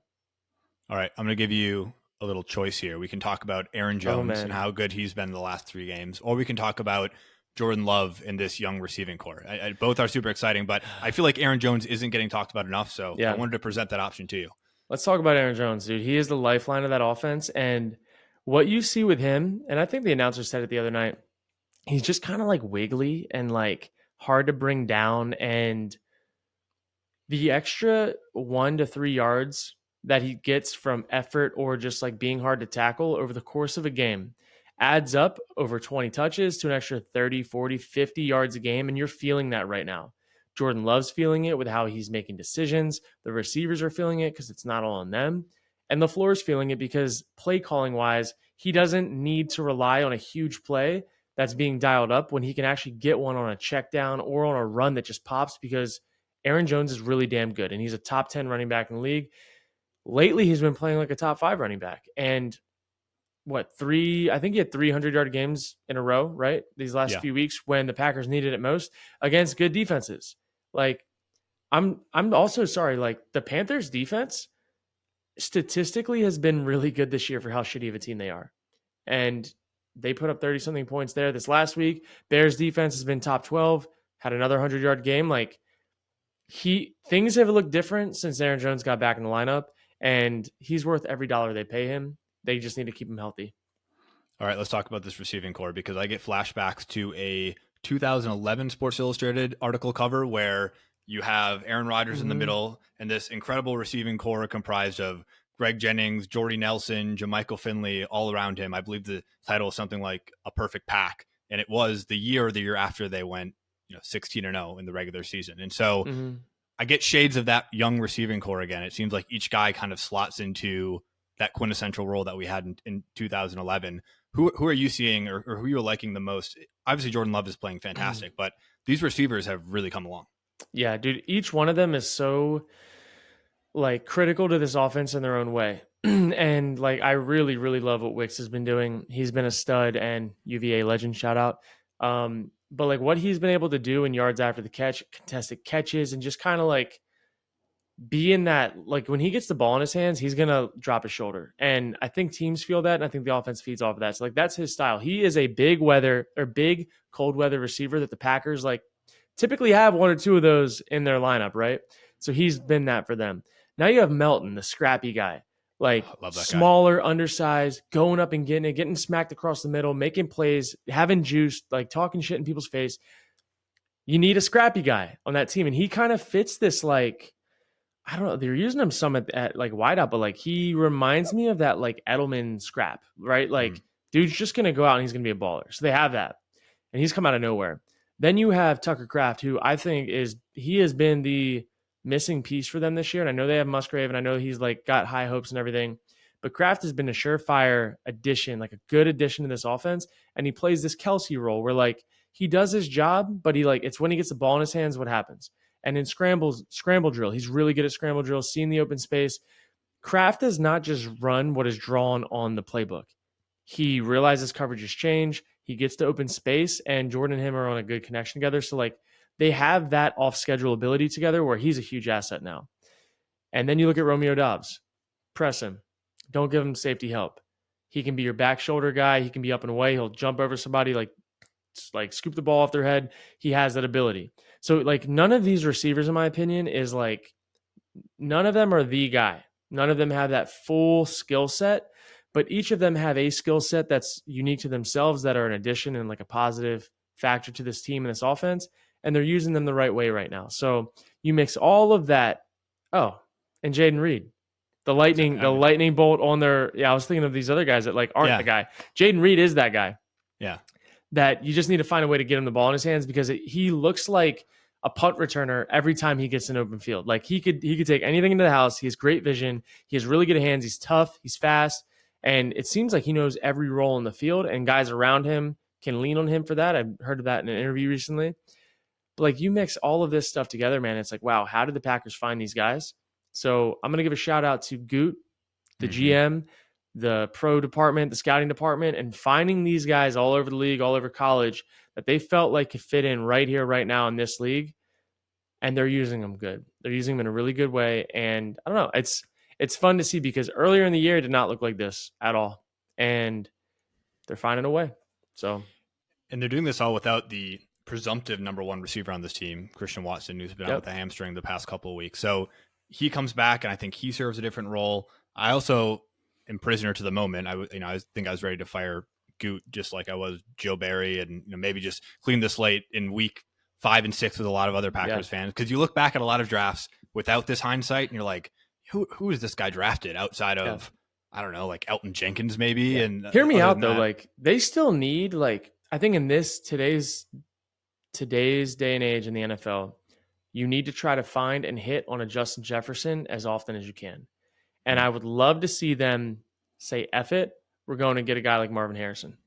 All right, I'm going to give you a little choice here. We can talk about Aaron Jones and how good he's been the last 3 games, or we can talk about Jordan Love in this young receiving core. Both are super exciting, but I feel like Aaron Jones isn't getting talked about enough, so I wanted to present that option to you. Let's talk about Aaron Jones, dude. He is the lifeline of that offense, and what you see with him, and I think the announcer said it the other night, he's just kind of like wiggly and like hard to bring down, and the extra 1 to 3 yards that he gets from effort or just like being hard to tackle over the course of a game adds up over 20 touches to an extra 30, 40, 50 yards a game. And you're feeling that right now. Jordan Love's feeling it with how he's making decisions. The receivers are feeling it because it's not all on them. And the floor is feeling it because play calling wise, he doesn't need to rely on a huge play that's being dialed up when he can actually get one on a check down or on a run that just pops, because Aaron Jones is really damn good. And he's a top 10 running back in the league. Lately, he's been playing like a top 5 running back. And I think he had 300-yard games in a row, right? These last few weeks when the Packers needed it most against good defenses. Like, I'm also sorry, like the Panthers defense statistically has been really good this year for how shitty of a team they are. And they put up 30-something points there this last week. Bears defense has been top 12, had another 100-yard game. Like, things have looked different since Aaron Jones got back in the lineup. And he's worth every dollar they pay him. They just need to keep him healthy. All right, let's talk about this receiving core, because I get flashbacks to a 2011 Sports Illustrated article cover where you have Aaron Rodgers in the middle and this incredible receiving core comprised of Greg Jennings, Jordy Nelson, Jermichael Finley all around him. I believe the title is something like A Perfect Pack. And it was the year after they went 16-0 in the regular season. And so I get shades of that young receiving core again. It seems like each guy kind of slots into that quintessential role that we had in 2011. Who are you seeing or who are you liking the most? Obviously, Jordan Love is playing fantastic, but these receivers have really come along. Yeah, dude, each one of them is so like critical to this offense in their own way. And like, I really, really love what Wicks has been doing. He's been a stud and UVA legend, shout out. But like what he's been able to do in yards after the catch, contested catches, and just kind of like be in that, like when he gets the ball in his hands, he's going to drop his shoulder. And I think teams feel that. And I think the offense feeds off of that. So like, that's his style. He is a big cold weather receiver that the Packers like typically have 1 or 2 of those in their lineup. Right. So he's been that for them. Now you have Melton, the scrappy guy, like smaller, undersized, going up and getting smacked across the middle, making plays, having juice, like talking shit in people's face. You need a scrappy guy on that team. And he kind of fits this, like, I don't know. They're using him some at like wideout, but like he reminds me of that like Edelman scrap, right? Mm. Like, dude's just gonna go out and he's gonna be a baller. So they have that, and he's come out of nowhere. Then you have Tucker Kraft, who I think he has been the missing piece for them this year. And I know they have Musgrave, and I know he's like got high hopes and everything. But Kraft has been a surefire addition, like a good addition to this offense. And he plays this Kelsey role where like he does his job, but he like it's when he gets the ball in his hands what happens. And in scramble drill, he's really good at scramble drill, seeing the open space. Kraft does not just run what is drawn on the playbook. He realizes coverages change. He gets to open space, and Jordan and him are on a good connection together. So like they have that off schedule ability together where he's a huge asset now. And then you look at Romeo Dobbs, press him. Don't give him safety help. He can be your back shoulder guy. He can be up and away. He'll jump over somebody, like scoop the ball off their head. He has that ability. So like none of these receivers, in my opinion, is like none of them are the guy. None of them have that full skill set, but each of them have a skill set that's unique to themselves that are an addition and like a positive factor to this team and this offense. And they're using them the right way right now. So you mix all of that. Oh, and Jaden Reed, the lightning bolt on their. Yeah, I was thinking of these other guys that like aren't the guy. Jaden Reed is that guy. Yeah. That you just need to find a way to get him the ball in his hands because he looks like a punt returner every time he gets an open field. Like he could take anything into the house. He has great vision. He has really good hands. He's tough. He's fast. And it seems like he knows every role in the field and guys around him can lean on him for that. I've heard of that in an interview recently. But like you mix all of this stuff together, man, it's like, wow, how did the Packers find these guys? So I'm going to give a shout out to Goot, the GM, the pro department, the scouting department, and finding these guys all over the league, all over college that they felt like could fit in right here, right now in this league. And they're using them good. They're using them in a really good way. And I don't know, it's fun to see because earlier in the year it did not look like this at all. And they're finding a way. So, and they're doing this all without the presumptive number one receiver on this team, Christian Watson, who's been out with the hamstring the past couple of weeks. So he comes back, and I think he serves a different role. I also am prisoner to the moment. I think I was ready to fire Goot just like I was Joe Barry, and maybe just clean the slate in week 5 and 6 with a lot of other Packers fans. Because you look back at a lot of drafts without this hindsight, and you're like, who is this guy drafted outside of I don't know, like Elton Jenkins maybe? Yeah. And hear me out though, like they still need like I think in this today's day and age in the NFL, you need to try to find and hit on a Justin Jefferson as often as you can. And I would love to see them say, F it, we're going to get a guy like Marvin Harrison.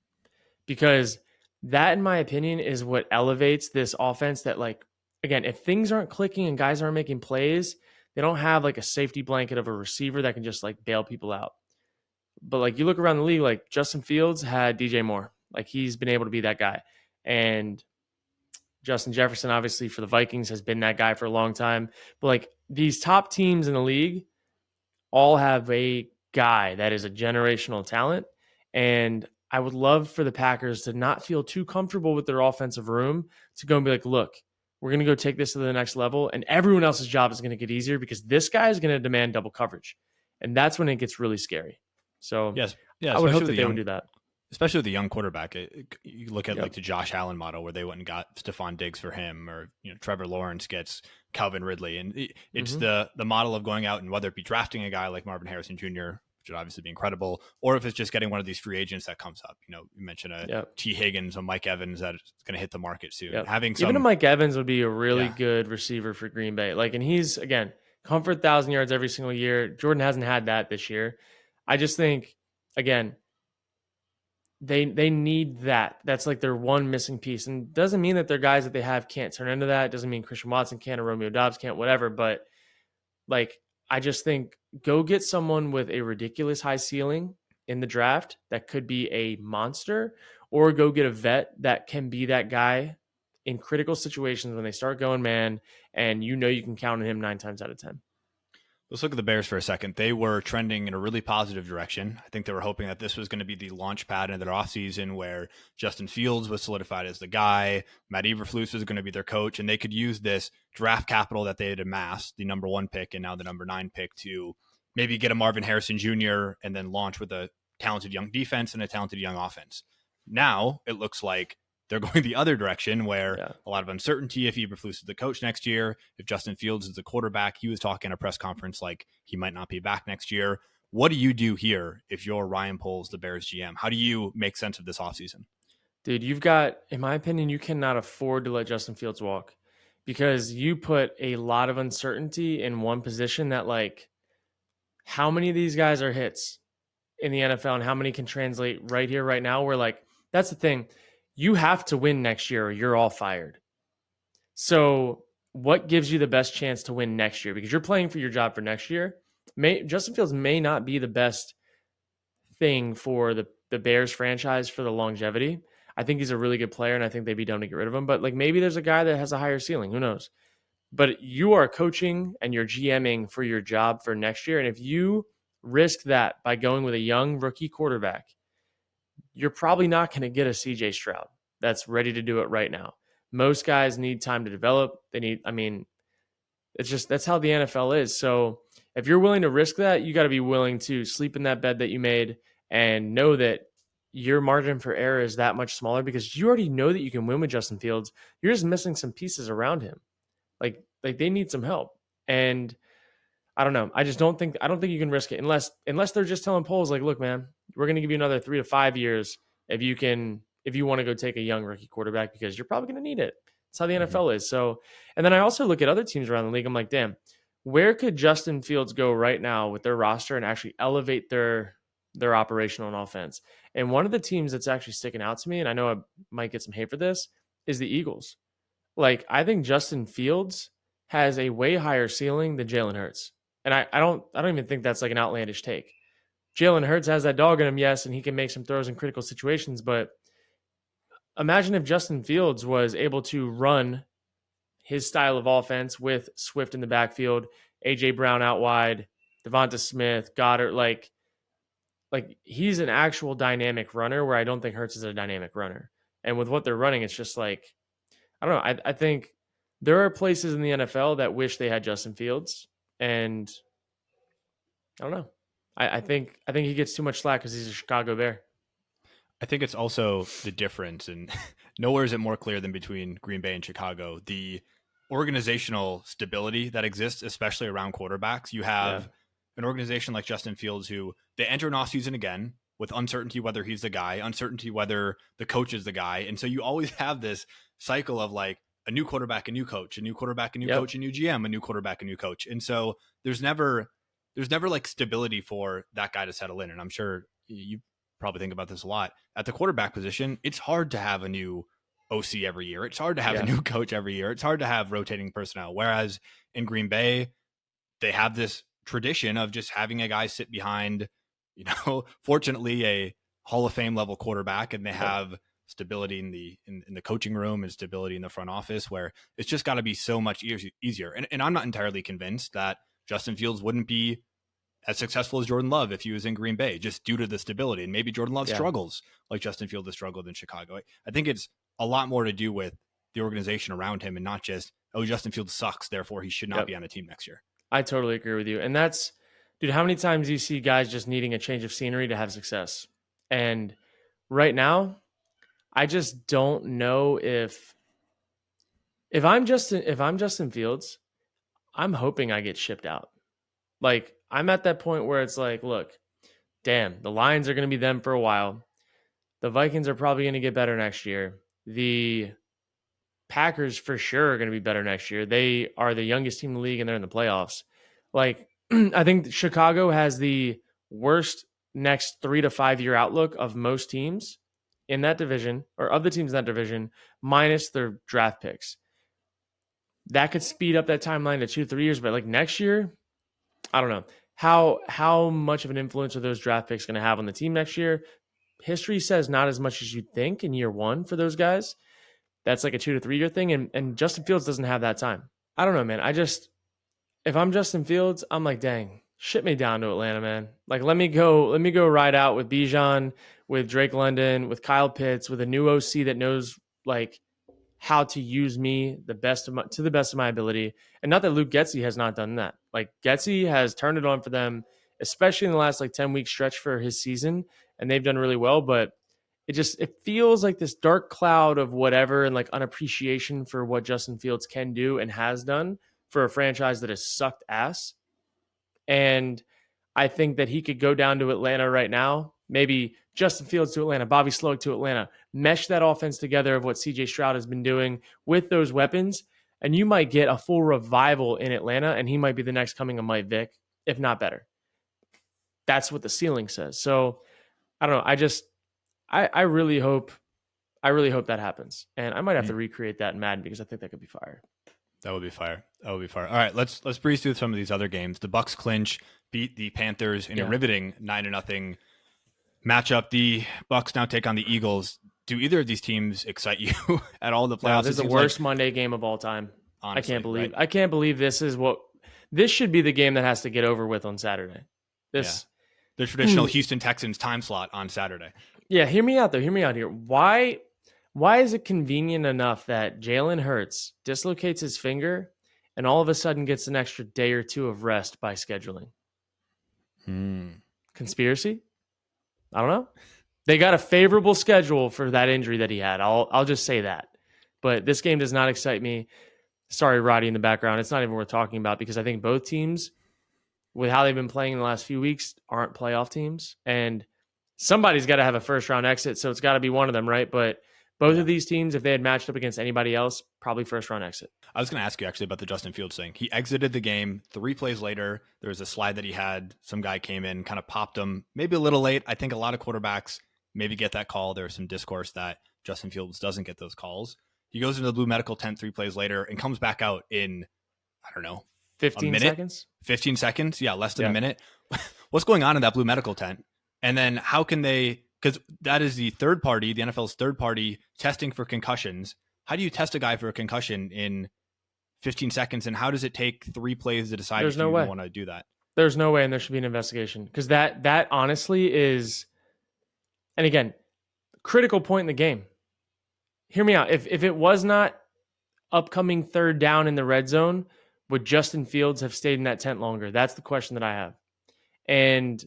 Because that, in my opinion, is what elevates this offense that, like, again, if things aren't clicking and guys aren't making plays, they don't have, like, a safety blanket of a receiver that can just, like, bail people out. But, like, you look around the league, like, Justin Fields had DJ Moore. Like, he's been able to be that guy. And Justin Jefferson, obviously, for the Vikings, has been that guy for a long time. But, like, these top teams in the league all have a guy that is a generational talent. And I would love for the Packers to not feel too comfortable with their offensive room to go and be like, look, we're going to go take this to the next level. And everyone else's job is going to get easier because this guy is going to demand double coverage. And that's when it gets really scary. So I would hope that they would do that. Especially with the young quarterback. You look at like the Josh Allen model where they went and got Stephon Diggs for him, or Trevor Lawrence gets Calvin Ridley. And it's the model of going out and whether it be drafting a guy like Marvin Harrison Jr., which would obviously be incredible, or if it's just getting one of these free agents that comes up. You mentioned T. Higgins or Mike Evans that is going to hit the market soon. Even a Mike Evans would be a really good receiver for Green Bay. Like, and he's, again, comfort 1,000 yards every single year. Jordan hasn't had that this year. I just think, again, they need that. That's like their one missing piece. And doesn't mean that their guys that they have can't turn into that. It doesn't mean Christian Watson can't or Romeo Dobbs can't, whatever. But like, I just think go get someone with a ridiculous high ceiling in the draft that could be a monster, or go get a vet that can be that guy in critical situations when they start going man, and you can count on him 9 times out of 10. Let's look at the Bears for a second. They were trending in a really positive direction. I think they were hoping that this was going to be the launch pad in their offseason where Justin Fields was solidified as the guy, Matt Eberflus was going to be their coach, and they could use this draft capital that they had amassed, the number 1 pick and now the number 9 pick, to maybe get a Marvin Harrison Jr. and then launch with a talented young defense and a talented young offense. Now it looks like they're going the other direction where Yeah. a lot of uncertainty if Eberflus is the coach next year, if Justin Fields is the quarterback. He was talking at a press conference like he might not be back next year. What do you do here if you're Ryan Poles, the Bears GM? How do you make sense of this offseason? Dude, you've got, in my opinion, you cannot afford to let Justin Fields walk because you put a lot of uncertainty in one position that, like, how many of these guys are hits in the NFL and how many can translate right here, right now? Where, like, that's the thing. You have to win next year or you're all fired. So, what gives you the best chance to win next year? Because you're playing for your job for next year. Justin Fields may not be the best thing for the Bears franchise for the longevity. I think he's a really good player, and I think they'd be dumb to get rid of him. But like maybe there's a guy that has a higher ceiling. Who knows? But you are coaching and you're GMing for your job for next year. And if you risk that by going with a young rookie quarterback, you're probably not going to get a CJ Stroud that's ready to do it right now. Most guys need time to develop. It's just that's how the NFL is. So if you're willing to risk that, you got to be willing to sleep in that bed that you made and know that your margin for error is that much smaller because you already know that you can win with Justin Fields. You're just missing some pieces around him. Like they need some help. And I don't know. I don't think you can risk it unless they're just telling Poles like, look, man, we're going to give you another 3 to 5 years if you want to go take a young rookie quarterback because you're probably going to need it. That's how the NFL is. So, and then I also look at other teams around the league. I'm like, damn, where could Justin Fields go right now with their roster and actually elevate their operational and offense? And one of the teams that's actually sticking out to me, and I know I might get some hate for this, is the Eagles. Like, I think Justin Fields has a way higher ceiling than Jalen Hurts. And I don't even think that's like an outlandish take. Jalen Hurts has that dog in him, yes, and he can make some throws in critical situations, but imagine if Justin Fields was able to run his style of offense with Swift in the backfield, A.J. Brown out wide, Devonta Smith, Goddard, like he's an actual dynamic runner where I don't think Hurts is a dynamic runner. And with what they're running, it's just like, I don't know. I think there are places in the NFL that wish they had Justin Fields, and I don't know. I think he gets too much slack because he's a Chicago Bear. I think it's also the difference, and nowhere is it more clear than between Green Bay and Chicago. The organizational stability that exists, especially around quarterbacks. You have an organization like Justin Fields who they enter an offseason again with uncertainty whether he's the guy, uncertainty whether the coach is the guy. And so you always have this cycle of like a new quarterback, a new coach, a new quarterback, a new coach, a new GM, a new quarterback, a new coach. And so there's never like stability for that guy to settle in. And I'm sure you probably think about this a lot. At the quarterback position, it's hard to have a new OC every year. It's hard to have a new coach every year. It's hard to have rotating personnel. Whereas in Green Bay, they have this tradition of just having a guy sit behind, fortunately a Hall of Fame level quarterback, and they have stability in the coaching room and stability in the front office where it's just got to be so much easier. And I'm not entirely convinced that Justin Fields wouldn't be as successful as Jordan Love if he was in Green Bay, just due to the stability. And maybe Jordan Love struggles like Justin Fields has struggled in Chicago. I think it's a lot more to do with the organization around him and not just, oh, Justin Fields sucks, therefore he should not be on a team next year. I totally agree with you. And that's, dude, how many times do you see guys just needing a change of scenery to have success? And right now, I just don't know if I'm Justin Fields, I'm hoping I get shipped out. Like, I'm at that point where it's like, look, damn, the Lions are going to be them for a while. The Vikings are probably going to get better next year. The Packers for sure are going to be better next year. They are the youngest team in the league and they're in the playoffs. Like, I think Chicago has the worst next 3 to 5 year outlook of most teams in that division, or of the teams in that division, minus their draft picks. That could speed up that timeline to 2-3 years, but like next year, I don't know. How much of an influence are those draft picks going to have on the team next year? History says not as much as you'd think in year one for those guys. That's like a 2 to 3 year thing. And Justin Fields doesn't have that time. I don't know, man. If I'm Justin Fields, I'm like, dang, ship me down to Atlanta, man. Like, let me go ride out with Bijan, with Drake London, with Kyle Pitts, with a new OC that knows like how to use me to the best of my ability. And not that Luke Getsy has not done that. Like, Getsy has turned it on for them, especially in the last like 10-week stretch for his season, and they've done really well. But it feels like this dark cloud of whatever and like unappreciation for what Justin Fields can do and has done for a franchise that has sucked ass. And I think that he could go down to Atlanta right now, maybe Justin Fields to Atlanta, Bobby Slowick to Atlanta, mesh that offense together of what CJ Stroud has been doing with those weapons, and you might get a full revival in Atlanta, and he might be the next coming of Mike Vick, if not better. That's what the ceiling says. So I don't know. I really hope that happens. And I might have to recreate that in Madden because I think that could be fire. That would be fire. All right, let's breeze through some of these other games. The Bucs clinch, beat the Panthers in a riveting 9-0 matchup. The Bucs now take on the Eagles. Do either of these teams excite you at all in the playoffs? No, this is the worst Monday game of all time. Honestly, I can't believe this should be the game that has to get over with on Saturday. The traditional Houston Texans time slot on Saturday. Yeah, hear me out though. Hear me out here. Why is it convenient enough that Jalen Hurts dislocates his finger and all of a sudden gets an extra day or two of rest by scheduling? Conspiracy? I don't know. They got a favorable schedule for that injury that he had. I'll just say that. But this game does not excite me. Sorry, Roddy, in the background. It's not even worth talking about because I think both teams, with how they've been playing in the last few weeks, aren't playoff teams. And somebody's got to have a first-round exit, so it's got to be one of them, right? But both of these teams, if they had matched up against anybody else, probably first-round exit. I was going to ask you actually about the Justin Fields thing. He exited the game 3 plays later. There was a slide that he had. Some guy came in, kind of popped him, maybe a little late. I think a lot of quarterbacks maybe get that call. There's some discourse that Justin Fields doesn't get those calls. He goes into the blue medical tent 3 plays later and comes back out in, I don't know, 15 seconds? 15 seconds. Yeah, less than a minute. What's going on in that blue medical tent? And then how can they, because that is the third party, the NFL's third party testing for concussions. How do you test a guy for a concussion in 15 seconds? And how does it take 3 plays to decide if you want to do that? There's no way, and there should be an investigation. Because that honestly is, and again, critical point in the game. Hear me out. If it was not upcoming third down in the red zone, would Justin Fields have stayed in that tent longer? That's the question that I have. And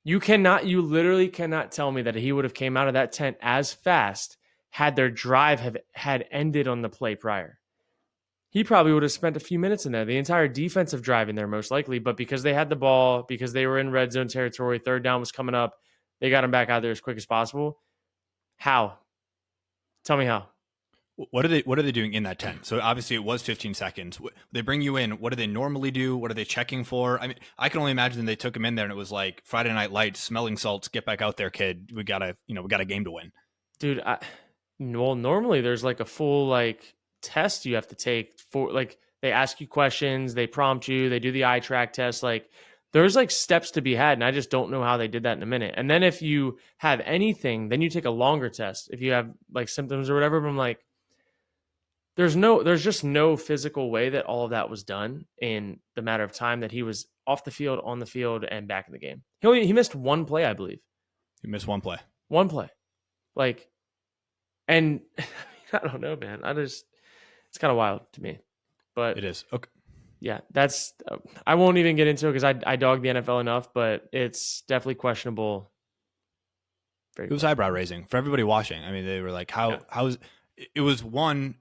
you literally cannot tell me that he would have came out of that tent as fast had their drive had ended on the play prior. He probably would have spent a few minutes in there, the entire defensive drive in there most likely, but because they had the ball, because they were in red zone territory, third down was coming up, they got him back out there as quick as possible. How? Tell me how. What are they doing in that tent? So obviously it was 15 seconds. They bring you in. What do they normally do? What are they checking for? I mean, I can only imagine they took him in there and it was like Friday Night Lights, smelling salts. Get back out there, kid. We got a game to win. Dude, normally there's like a full test you have to take for they ask you questions, they prompt you, they do the eye track test. There's steps to be had, and I just don't know how they did that in a minute. And then if you have anything, then you take a longer test. If you have symptoms or whatever, but I'm there's just no physical way that all of that was done in the matter of time that he was off the field, on the field, and back in the game. He missed 1 play, I believe. He missed 1 play. 1 play. And I don't know, man. It's kind of wild to me. But it is. Okay. Yeah, that's I won't even get into it because I dog the NFL enough, but it's definitely questionable. It was eyebrow raising for everybody watching. I mean, they were like, how's it was one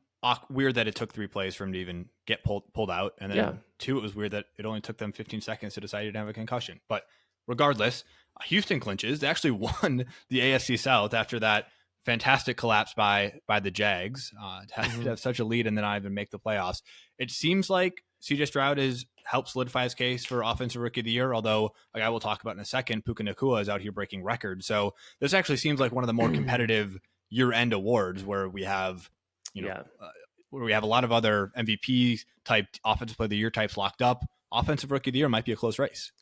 weird that it took 3 plays for him to even get pulled out, and then 2, it was weird that it only took them 15 seconds to decide he didn't have a concussion. But regardless, Houston clinches. They actually won the AFC South after that fantastic collapse by the Jags to have such a lead and then not even make the playoffs. It seems like CJ Stroud has helped solidify his case for Offensive Rookie of the Year, although, like I will talk about in a second, Puka Nacua is out here breaking records. So this actually seems like one of the more competitive year-end awards where we have, where we have a lot of other MVP type Offensive Player of the Year types locked up. Offensive Rookie of the Year might be a close race.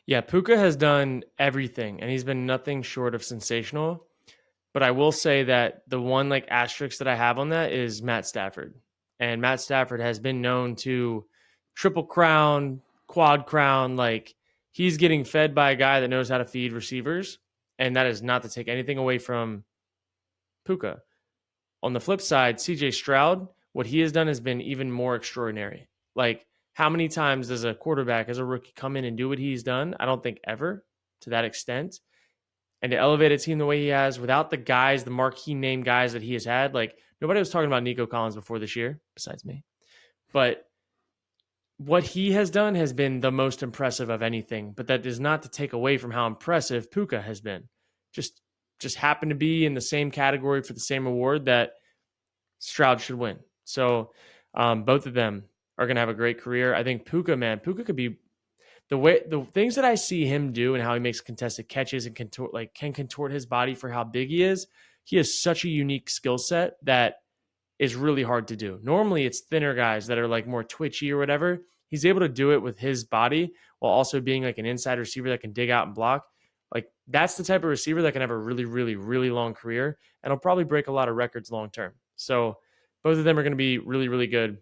Yeah, Puka has done everything, and he's been nothing short of sensational. But I will say that the one asterisk that I have on that is Matt Stafford. And Matt Stafford has been known to triple crown, quad crown. He's getting fed by a guy that knows how to feed receivers. And that is not to take anything away from Puka. On the flip side, CJ Stroud, what he has done has been even more extraordinary. How many times does a quarterback as a rookie come in and do what he's done? I don't think ever to that extent. and to elevate a team the way he has without the guys, the marquee name guys that he has had. Like, nobody was talking about Nico Collins before this year, besides me. But what he has done has been the most impressive of anything. But that is not to take away from how impressive Puka has been. Just happened to be in the same category for the same award that Stroud should win. So both of them are going to have a great career. I think Puka could be the things that I see him do and how he makes contested catches and can contort his body for how big he is. He has such a unique skill set that is really hard to do. Normally it's thinner guys that are like more twitchy or whatever. He's able to do it with his body while also being like an inside receiver that can dig out and block. Like, that's the type of receiver that can have a really, really, really long career, and he'll probably break a lot of records long term. So both of them are going to be really, really good.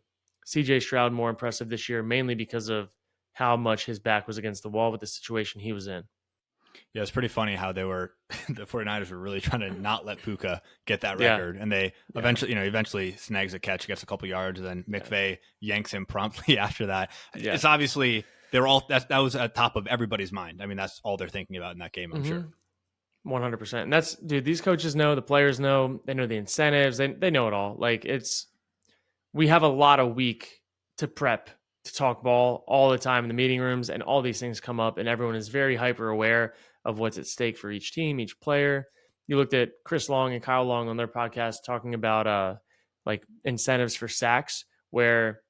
CJ Stroud more impressive this year, mainly because of how much his back was against the wall with the situation he was in. Yeah, it's pretty funny how the 49ers were really trying to not let Puka get that record. And they eventually snags a catch, gets a couple yards, and then McVay yanks him promptly after that. Yeah. It's obviously that was at top of everybody's mind. I mean, that's all they're thinking about in that game, I'm sure. 100%. And these coaches know, the players know, they know the incentives, they know it all. Like, we have a lot of week to prep to talk ball all the time in the meeting rooms, and all these things come up, and everyone is very hyper aware of what's at stake for each team, each player. You looked at Chris Long and Kyle Long on their podcast talking about like incentives for sacks, where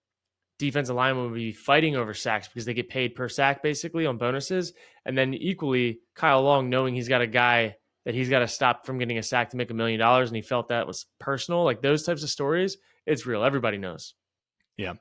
defensive linemen will be fighting over sacks because they get paid per sack basically on bonuses. And then equally, Kyle Long knowing he's got a guy that he's got to stop from getting a sack to make $1 million, and he felt that was personal. Like, those types of stories, it's real. Everybody knows. Yeah.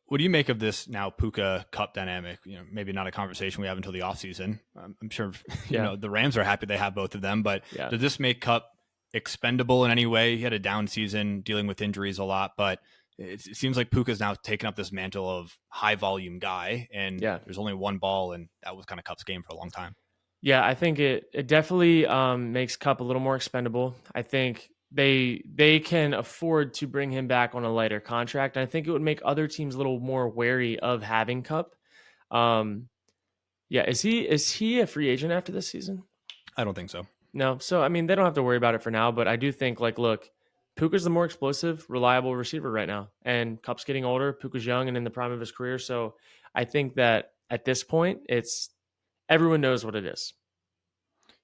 What do you make of this now Puka Cup dynamic? Maybe not a conversation we have until the offseason. I'm sure the Rams are happy they have both of them, but does this make Cup expendable in any way? He had a down season dealing with injuries a lot, but it seems like Puka's now taken up this mantle of high volume guy, and there's only one ball, and that was kind of Cup's game for a long time. Yeah, I think it definitely makes Cup a little more expendable. I think they can afford to bring him back on a lighter contract. And I think it would make other teams a little more wary of having Cup. Is he a free agent after this season? I don't think so. No. So, I mean, they don't have to worry about it for now, but I do think, like, look, Puka's the more explosive, reliable receiver right now, and Cup's getting older. Puka's young and in the prime of his career. So I think that at this point, everyone knows what it is.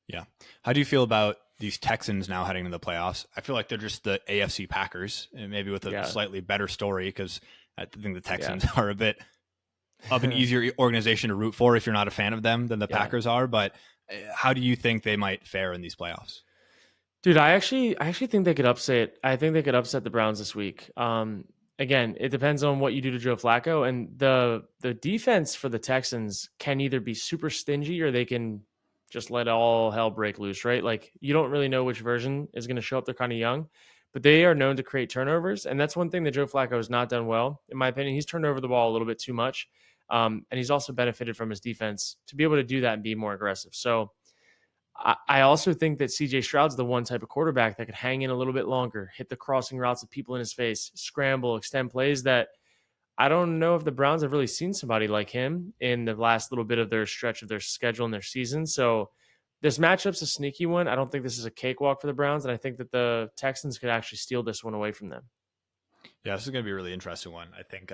Yeah. How do you feel about these Texans now heading to the playoffs? I feel like they're just the AFC Packers, and maybe with a slightly better story, because I think the Texans are a bit of an easier organization to root for if you're not a fan of them than the Packers are. But how do you think they might fare in these playoffs? Dude, I actually think they could upset. I think they could upset the Browns this week. Again, it depends on what you do to Joe Flacco, and the defense for the Texans can either be super stingy or they can just let all hell break loose, right? Like, you don't really know which version is going to show up. They're kind of young, but they are known to create turnovers. And that's one thing that Joe Flacco has not done well. In my opinion, he's turned over the ball a little bit too much. And he's also benefited from his defense to be able to do that and be more aggressive. So I also think that CJ Stroud's the one type of quarterback that could hang in a little bit longer, hit the crossing routes of people in his face, scramble, extend plays that I don't know if the Browns have really seen somebody like him in the last little bit of their stretch of their schedule and their season. So this matchup's a sneaky one. I don't think this is a cakewalk for the Browns, and I think that the Texans could actually steal this one away from them. Yeah, this is going to be a really interesting one. I think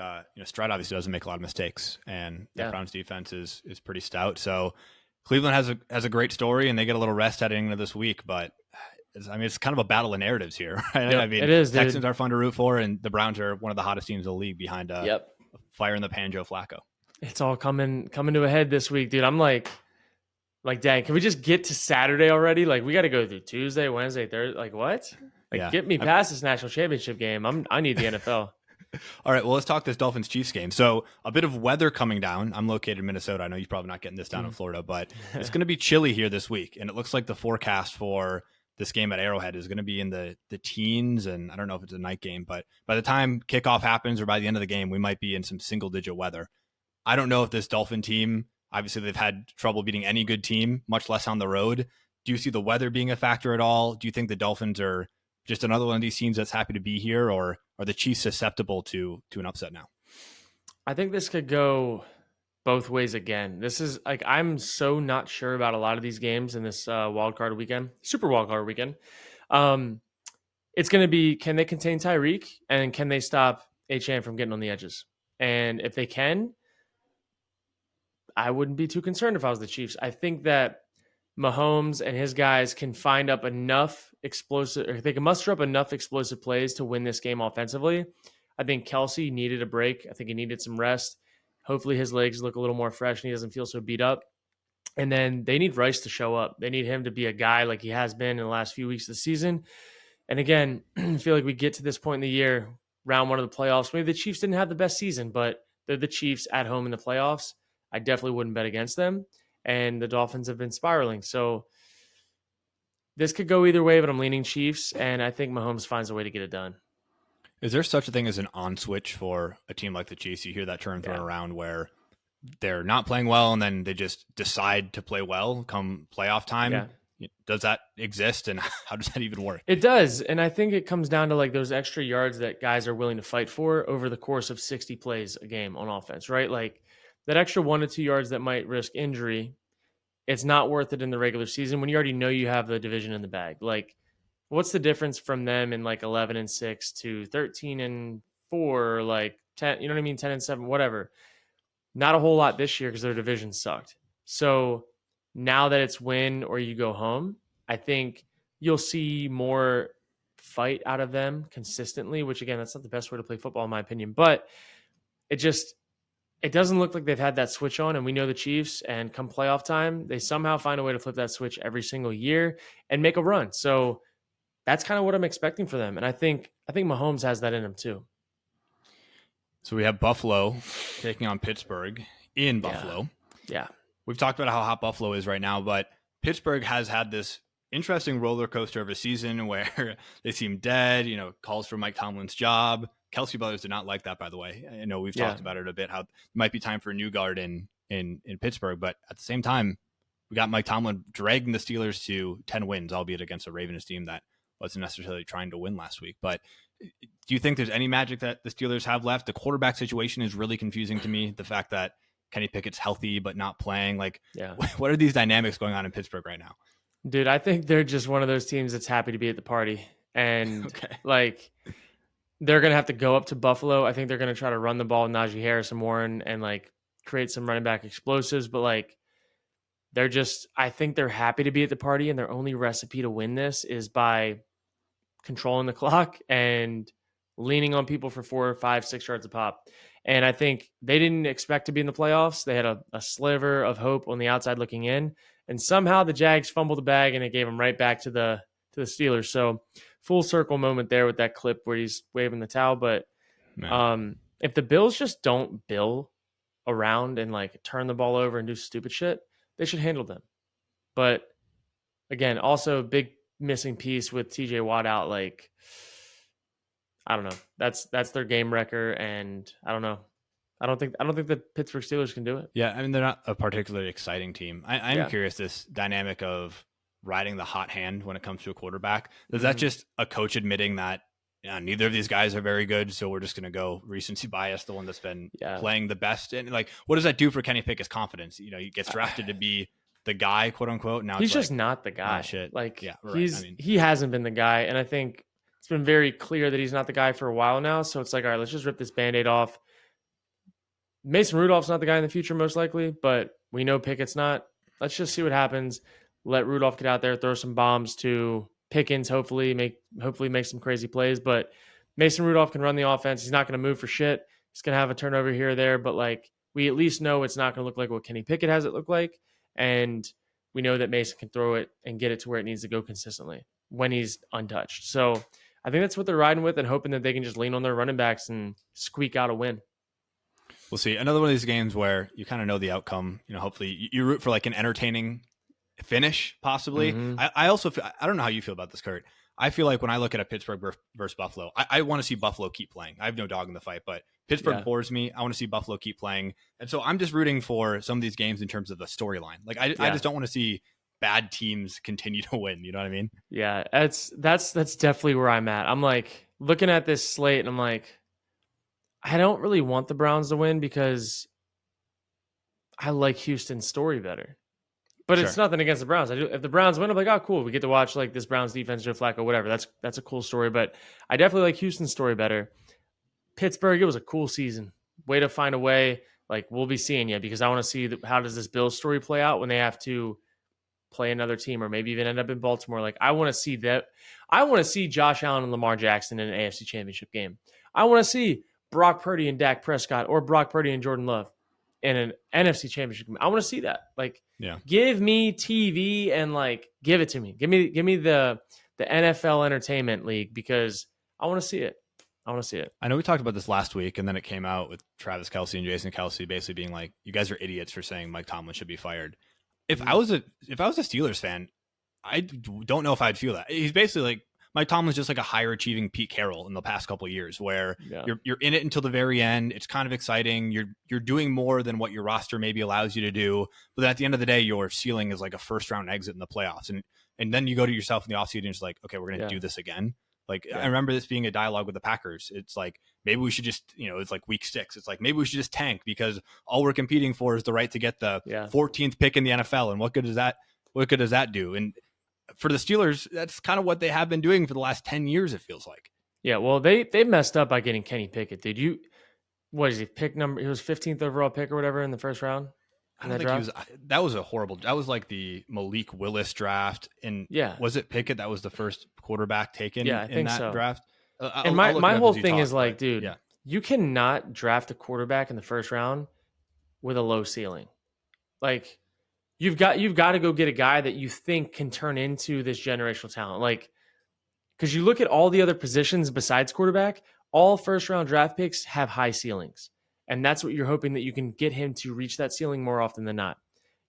Stroud obviously doesn't make a lot of mistakes, and the Browns defense is pretty stout. So Cleveland has a great story, and they get a little rest heading into this week, but it's kind of a battle of narratives here, right? Yep, I mean, it is, Texans are fun to root for, and the Browns are one of the hottest teams in the league behind fire in the pan Joe Flacco. It's all coming to a head this week, dude. I'm like, dang, can we just get to Saturday already? Like, we got to go through Tuesday, Wednesday, Thursday. Like, what? Get me past this national championship game. I need the NFL. All right, well, let's talk this Dolphins-Chiefs game. So a bit of weather coming down. I'm located in Minnesota. I know you're probably not getting this down in Florida, but it's going to be chilly here this week. And it looks like the forecast for this game at Arrowhead is going to be in the teens. And I don't know if it's a night game, but by the time kickoff happens or by the end of the game, we might be in some single-digit weather. I don't know if this Dolphin team, obviously they've had trouble beating any good team, much less on the road. Do you see the weather being a factor at all? Do you think the Dolphins are just another one of these teams that's happy to be here, or are the Chiefs susceptible to an upset now? I think this could go both ways again. This is like, I'm so not sure about a lot of these games in this wild card weekend, super wild card weekend. Um, it's going to be, can they contain Tyreek, and can they stop HN from getting on the edges? And if they can, I wouldn't be too concerned if I was the Chiefs. I think that Mahomes and his guys can find up enough explosive, or they can muster up enough explosive plays to win this game offensively. I think Kelsey needed a break. I think he needed some rest. Hopefully his legs look a little more fresh and he doesn't feel so beat up. And then they need Rice to show up. They need him to be a guy like he has been in the last few weeks of the season. And again, I feel like we get to this point in the year, round one of the playoffs. Maybe the Chiefs didn't have the best season, but they're the Chiefs at home in the playoffs. I definitely wouldn't bet against them. And the Dolphins have been spiraling. So this could go either way, but I'm leaning Chiefs, and I think Mahomes finds a way to get it done. Is there such a thing as an on switch for a team like the Chiefs? You hear that term thrown around where they're not playing well and then they just decide to play well come playoff time. Yeah. Does that exist, and how does that even work? It does. And I think it comes down to like those extra yards that guys are willing to fight for over the course of 60 plays a game on offense, right? Like that extra 1 to 2 yards that might risk injury, it's not worth it in the regular season when you already know you have the division in the bag. Like, what's the difference from them in like 11-6 to 13-4, or like 10, you know what I mean? 10-7, whatever. Not a whole lot this year because their division sucked. So now that it's win or you go home, I think you'll see more fight out of them consistently, which again, that's not the best way to play football in my opinion, but it doesn't look like they've had that switch on. And we know the Chiefs, and come playoff time, they somehow find a way to flip that switch every single year and make a run. So that's kind of what I'm expecting for them. And I think Mahomes has that in him too. So we have Buffalo taking on Pittsburgh in Buffalo. Yeah. We've talked about how hot Buffalo is right now, but Pittsburgh has had this interesting roller coaster of a season where they seem dead, calls for Mike Tomlin's job. Kelsey brothers did not like that, by the way. I know we've talked about it a bit, how it might be time for a new guard in Pittsburgh, but at the same time, we got Mike Tomlin dragging the Steelers to 10 wins, albeit against a Ravens team that wasn't necessarily trying to win last week. But do you think there's any magic that the Steelers have left? The quarterback situation is really confusing to me. The fact that Kenny Pickett's healthy but not playing. What are these dynamics going on in Pittsburgh right now? Dude, I think they're just one of those teams that's happy to be at the party. And they're going to have to go up to Buffalo. I think they're going to try to run the ball with Najee Harris and Warren and create some running back explosives. But I think they're happy to be at the party, and their only recipe to win this is by controlling the clock and leaning on people for 4, 5, 6 yards a pop. And I think they didn't expect to be in the playoffs. They had a sliver of hope on the outside looking in, and somehow the Jags fumbled the bag and it gave them right back to the Steelers. So full circle moment there with that clip where he's waving the towel. But if the Bills just don't bill around and turn the ball over and do stupid shit, they should handle them. But again, also big missing piece with TJ Watt out. I don't know. That's their game wrecker, and I don't know. I don't think the Pittsburgh Steelers can do it. Yeah, I mean, they're not a particularly exciting team. I'm curious, this dynamic of riding the hot hand when it comes to a quarterback. Is that just a coach admitting that neither of these guys are very good, so we're just going to go recency bias, the one that's been playing the best? And what does that do for Kenny Pickett's confidence? He gets drafted to be the guy, quote unquote. Now he's just not the guy. Oh, shit. He hasn't been the guy, and I think it's been very clear that he's not the guy for a while now. So it's all right, let's just rip this Band-Aid off. Mason Rudolph's not the guy in the future, most likely, but we know Pickett's not. Let's just see what happens. Let Rudolph get out there, throw some bombs to Pickens, hopefully make some crazy plays. But Mason Rudolph can run the offense. He's not going to move for shit. He's going to have a turnover here or there, but we at least know it's not going to look like what Kenny Pickett has it look like. And we know that Mason can throw it and get it to where it needs to go consistently when he's untouched. So I think that's what they're riding with, and hoping that they can just lean on their running backs and squeak out a win. We'll see. Another one of these games where you kind of know the outcome. Hopefully you root for an entertaining finish, possibly. Mm-hmm. I also feel, I don't know how you feel about this, Kurt. I feel like when I look at a Pittsburgh versus Buffalo, I want to see Buffalo keep playing. I have no dog in the fight, but Pittsburgh bores me. I want to see Buffalo keep playing. And so I'm just rooting for some of these games in terms of the storyline. I just don't want to see bad teams continue to win. You know what I mean? Yeah, that's definitely where I'm at. I'm looking at this slate and I'm I don't really want the Browns to win because I like Houston's story better. But it's Sure. nothing against the Browns. If the Browns win, I'm like, oh, cool. We get to watch like this Browns defense, Joe Flacco, whatever. That's a cool story. But I definitely like Houston's story better. Pittsburgh, it was a cool season. Way to find a way. Like, we'll be seeing you because I want to see how does this Bills story play out when they have to play another team or maybe even end up in Baltimore. Like, I want to see that. I want to see Josh Allen and Lamar Jackson in an AFC Championship game. I want to see Brock Purdy and Dak Prescott or Brock Purdy and Jordan Love in an NFC Championship game. I want to see that. Like, give me TV and like give it to me. Give me the NFL Entertainment League because I want to see it. I want to see it. I know we talked about this last week, and then it came out with Travis Kelce and Jason Kelce basically being like, "You guys are idiots for saying Mike Tomlin should be fired." If I was a Steelers fan, I don't know if I'd feel that. He's basically like Mike Tomlin's just like a higher achieving Pete Carroll in the past couple of years, where you're in it until the very end. It's kind of exciting. You're doing more than what your roster maybe allows you to do, but then at the end of the day, your ceiling is like a first round exit in the playoffs, and then you go to yourself in the offseason and it's like, okay, we're going to do this again. Like, I remember this being a dialogue with the Packers. It's like, maybe we should just, it's like week 6. It's like, maybe we should just tank because all we're competing for is the right to get the 14th pick in the NFL. And what good does that do? And for the Steelers, that's kind of what they have been doing for the last 10 years, it feels like. Yeah, well, they messed up by getting Kenny Pickett. What is he, pick number? He was 15th overall pick or whatever in the first round? I don't think he was. That was a horrible. That was like the Malik Willis draft, and was it Pickett that was the first quarterback taken? In that draft. And my whole thing is like, dude, you cannot draft a quarterback in the first round with a low ceiling. Like, you've got to go get a guy that you think can turn into this generational talent. Like, because you look at all the other positions besides quarterback, all first round draft picks have high ceilings. And that's what you're hoping that you can get him to reach that ceiling more often than not.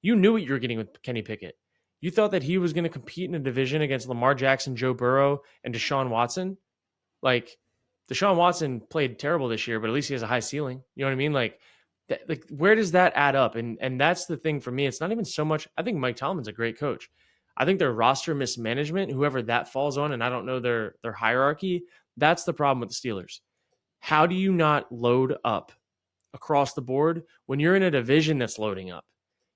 You knew what you were getting with Kenny Pickett. You thought that he was going to compete in a division against Lamar Jackson, Joe Burrow, and Deshaun Watson. Like, Deshaun Watson played terrible this year, but at least he has a high ceiling. You know what I mean? Like where does that add up? And that's the thing for me. It's not even so much. I think Mike Tomlin's a great coach. I think their roster mismanagement, whoever that falls on, and I don't know their hierarchy, that's the problem with the Steelers. How do you not load up across the board when you're in a division that's loading up?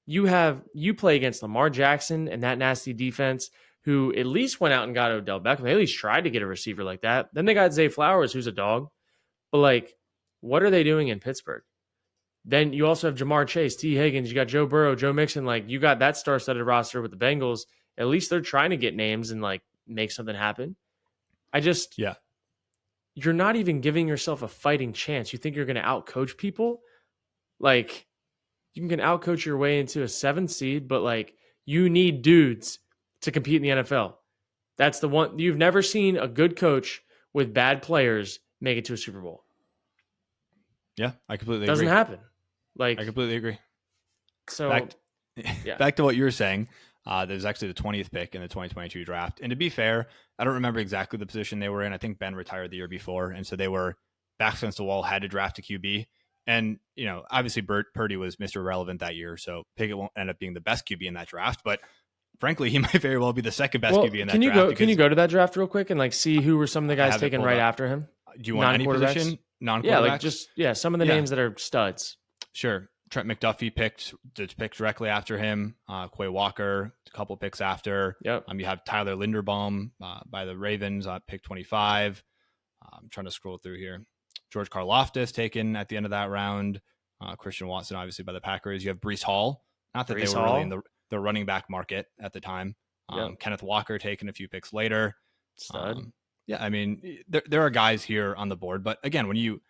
You play against Lamar Jackson and that nasty defense, who at least went out and got Odell Beckham. They at least tried to get a receiver like that. Then they got Zay Flowers, who's a dog. But like, what are they doing in Pittsburgh? Then you also have Jamar Chase, T. Higgins, you got Joe Burrow, Joe Mixon. Like, you got that star-studded roster with the Bengals. At least they're trying to get names and like make something happen. You're not even giving yourself a fighting chance. You think you're going to outcoach people? Like, you can outcoach your way into a 7th seed, but like, you need dudes to compete in the NFL. That's the one. You've never seen a good coach with bad players make it to a Super Bowl. Yeah, I completely agree. Doesn't happen. Like, I completely agree. So back to what you were saying. There's actually the 20th pick in the 2022 draft. And to be fair, I don't remember exactly the position they were in. I think Ben retired the year before. And so they were backs against the wall, had to draft a QB. And, obviously Purdy was Mr. Irrelevant that year. So Pickett won't end up being the best QB in that draft. But frankly, he might very well be the second best QB in that draft. Can you go to that draft real quick and like see who were some of the guys taken right after him? Do you want any position? Non-quarterbacks? Yeah, like some of the names that are studs. Sure. Trent McDuffie picked directly after him. Quay Walker, a couple picks after. Yep. You have Tyler Linderbaum by the Ravens, pick 25. I'm trying to scroll through here. George Karlaftis taken at the end of that round. Christian Watson, obviously, by the Packers. You have Breece Hall. Not that they were really in the running back market at the time. Kenneth Walker taken a few picks later. Stud. I mean, there are guys here on the board, but again, when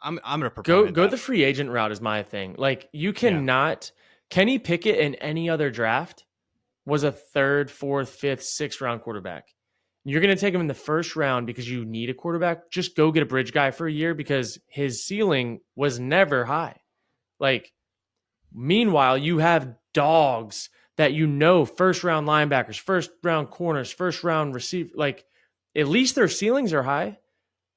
I'm going to propose go the free agent route is my thing. Like, you cannot Kenny Pickett in any other draft was a 3rd, 4th, 5th, 6th round quarterback. You're going to take him in the first round because you need a quarterback. Just go get a bridge guy for a year because his ceiling was never high. Like, meanwhile, you have dogs that first round linebackers, first round corners, first round receiver. Like, at least their ceilings are high.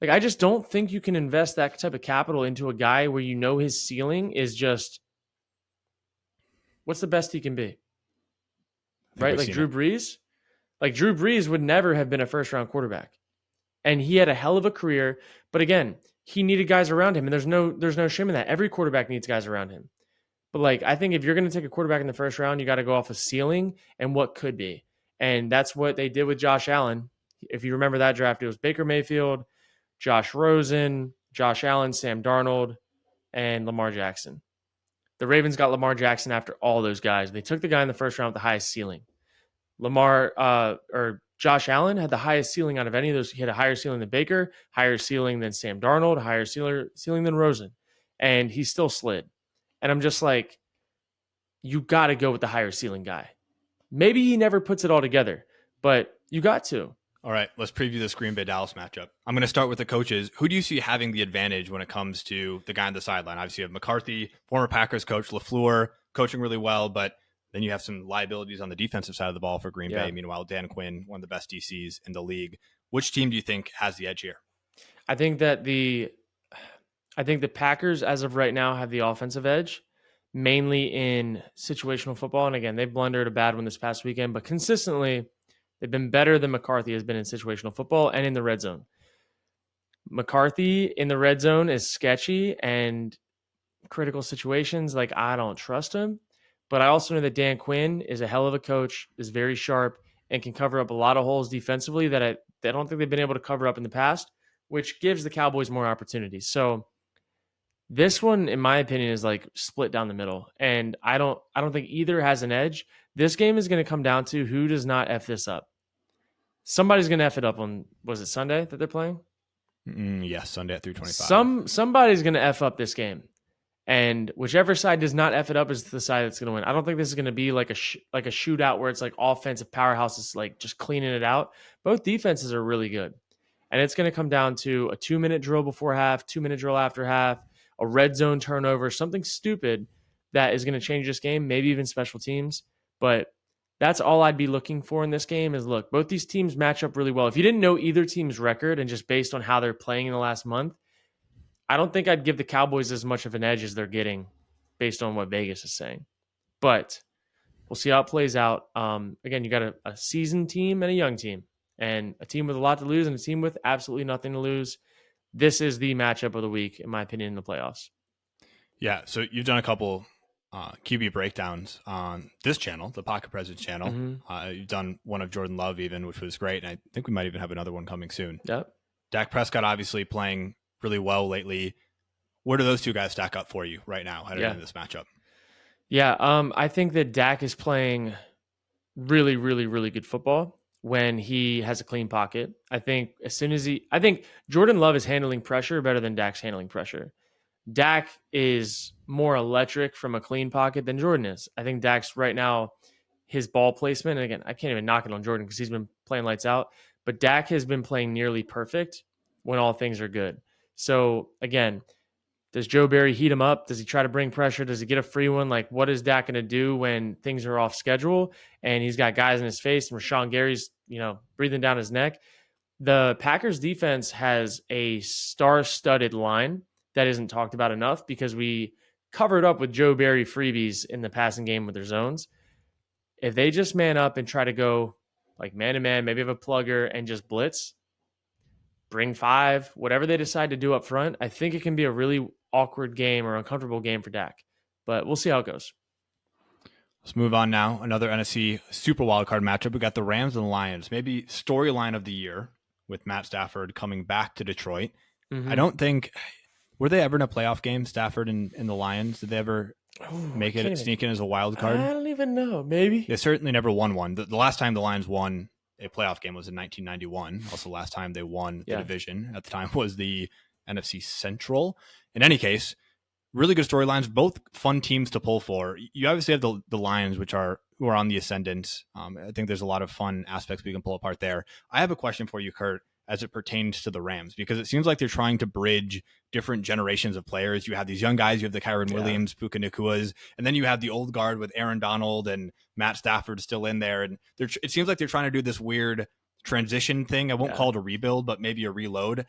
Like, I just don't think you can invest that type of capital into a guy where his ceiling is just what's the best he can be. Right? Like Drew Brees. Like, Drew Brees would never have been a first-round quarterback. And he had a hell of a career. But again, he needed guys around him. And there's no shame in that. Every quarterback needs guys around him. But like, I think if you're going to take a quarterback in the first round, you got to go off a ceiling and what could be. And that's what they did with Josh Allen. If you remember that draft, it was Baker Mayfield, Josh Rosen, Josh Allen, Sam Darnold, and Lamar Jackson. The Ravens got Lamar Jackson after all those guys. They took the guy in the first round with the highest ceiling. Josh Allen had the highest ceiling out of any of those. He had a higher ceiling than Baker, higher ceiling than Sam Darnold, higher ceiling than Rosen, and he still slid. And I'm just like, you got to go with the higher ceiling guy. Maybe he never puts it all together, but you got to. All right, let's preview this Green Bay-Dallas matchup. I'm going to start with the coaches. Who do you see having the advantage when it comes to the guy on the sideline? Obviously, you have McCarthy, former Packers coach, LaFleur, coaching really well, but then you have some liabilities on the defensive side of the ball for Green Bay. Meanwhile, Dan Quinn, one of the best DCs in the league. Which team do you think has the edge here? I think the Packers, as of right now, have the offensive edge, mainly in situational football. And again, they blundered a bad one this past weekend, but consistently, they've been better than McCarthy has been in situational football and in the red zone. McCarthy in the red zone is sketchy, and critical situations, like, I don't trust him. But I also know that Dan Quinn is a hell of a coach, is very sharp, and can cover up a lot of holes defensively that I don't think they've been able to cover up in the past, which gives the Cowboys more opportunities. So this one, in my opinion, is like split down the middle, and I don't think either has an edge. This game is going to come down to who does not F this up. Somebody's going to F it up on, was it Sunday that they're playing? Yes, Sunday at 3:25. Somebody's going to F up this game. And whichever side does not F it up is the side that's going to win. I don't think this is going to be like a shootout where it's like offensive powerhouses like just cleaning it out. Both defenses are really good. And it's going to come down to a 2-minute drill before half, 2-minute drill after half, a red zone turnover, something stupid that is going to change this game, maybe even special teams. But that's all I'd be looking for in this game is, look, both these teams match up really well. If you didn't know either team's record and just based on how they're playing in the last month, I don't think I'd give the Cowboys as much of an edge as they're getting based on what Vegas is saying. But we'll see how it plays out. Again, you got a seasoned team and a young team, and a team with a lot to lose and a team with absolutely nothing to lose. This is the matchup of the week, in my opinion, in the playoffs. Yeah, so you've done a couple QB breakdowns on this channel, the Pocket Presidents channel. Mm-hmm. You've done one of Jordan Love even, which was great, and I think we might even have another one coming soon. Yep. Dak Prescott obviously playing really well lately. Where do those two guys stack up for you right now heading into this matchup? Yeah, I think that Dak is playing really, really, really good football when he has a clean pocket. I think Jordan Love is handling pressure better than Dak's handling pressure. Dak is more electric from a clean pocket than Jordan is. I think Dak's right now, his ball placement, and again, I can't even knock it on Jordan because he's been playing lights out, but Dak has been playing nearly perfect when all things are good. So again, does Joe Barry heat him up? Does he try to bring pressure? Does he get a free one? Like, what is Dak going to do when things are off schedule and he's got guys in his face and Rashawn Gary's, breathing down his neck? The Packers defense has a star-studded line that isn't talked about enough because we covered up with Joe Barry freebies in the passing game with their zones. If they just man up and try to go like man-to-man, maybe have a plugger and just blitz, bring 5, whatever they decide to do up front, I think it can be a really awkward game or uncomfortable game for Dak. But we'll see how it goes. Let's move on now. Another NFC Super Wildcard matchup. We got the Rams and the Lions. Maybe storyline of the year with Matt Stafford coming back to Detroit. Mm-hmm. I don't think... Were they ever in a playoff game, Stafford and the Lions? Did they ever make it sneak in as a wild card? I don't even know. Maybe. They certainly never won one. The last time the Lions won a playoff game was in 1991. Also, last time they won the division at the time was the NFC Central. In any case, really good storylines, both fun teams to pull for. You obviously have the Lions, who are on the ascendant. I think there's a lot of fun aspects we can pull apart there. I have a question for you, Kurt, as it pertains to the Rams, because it seems like they're trying to bridge different generations of players. You have these young guys, you have the Kyron Williams, Puka Nakuas, and then you have the old guard with Aaron Donald and Matt Stafford still in there. And it seems like they're trying to do this weird transition thing. I won't call it a rebuild, but maybe a reload.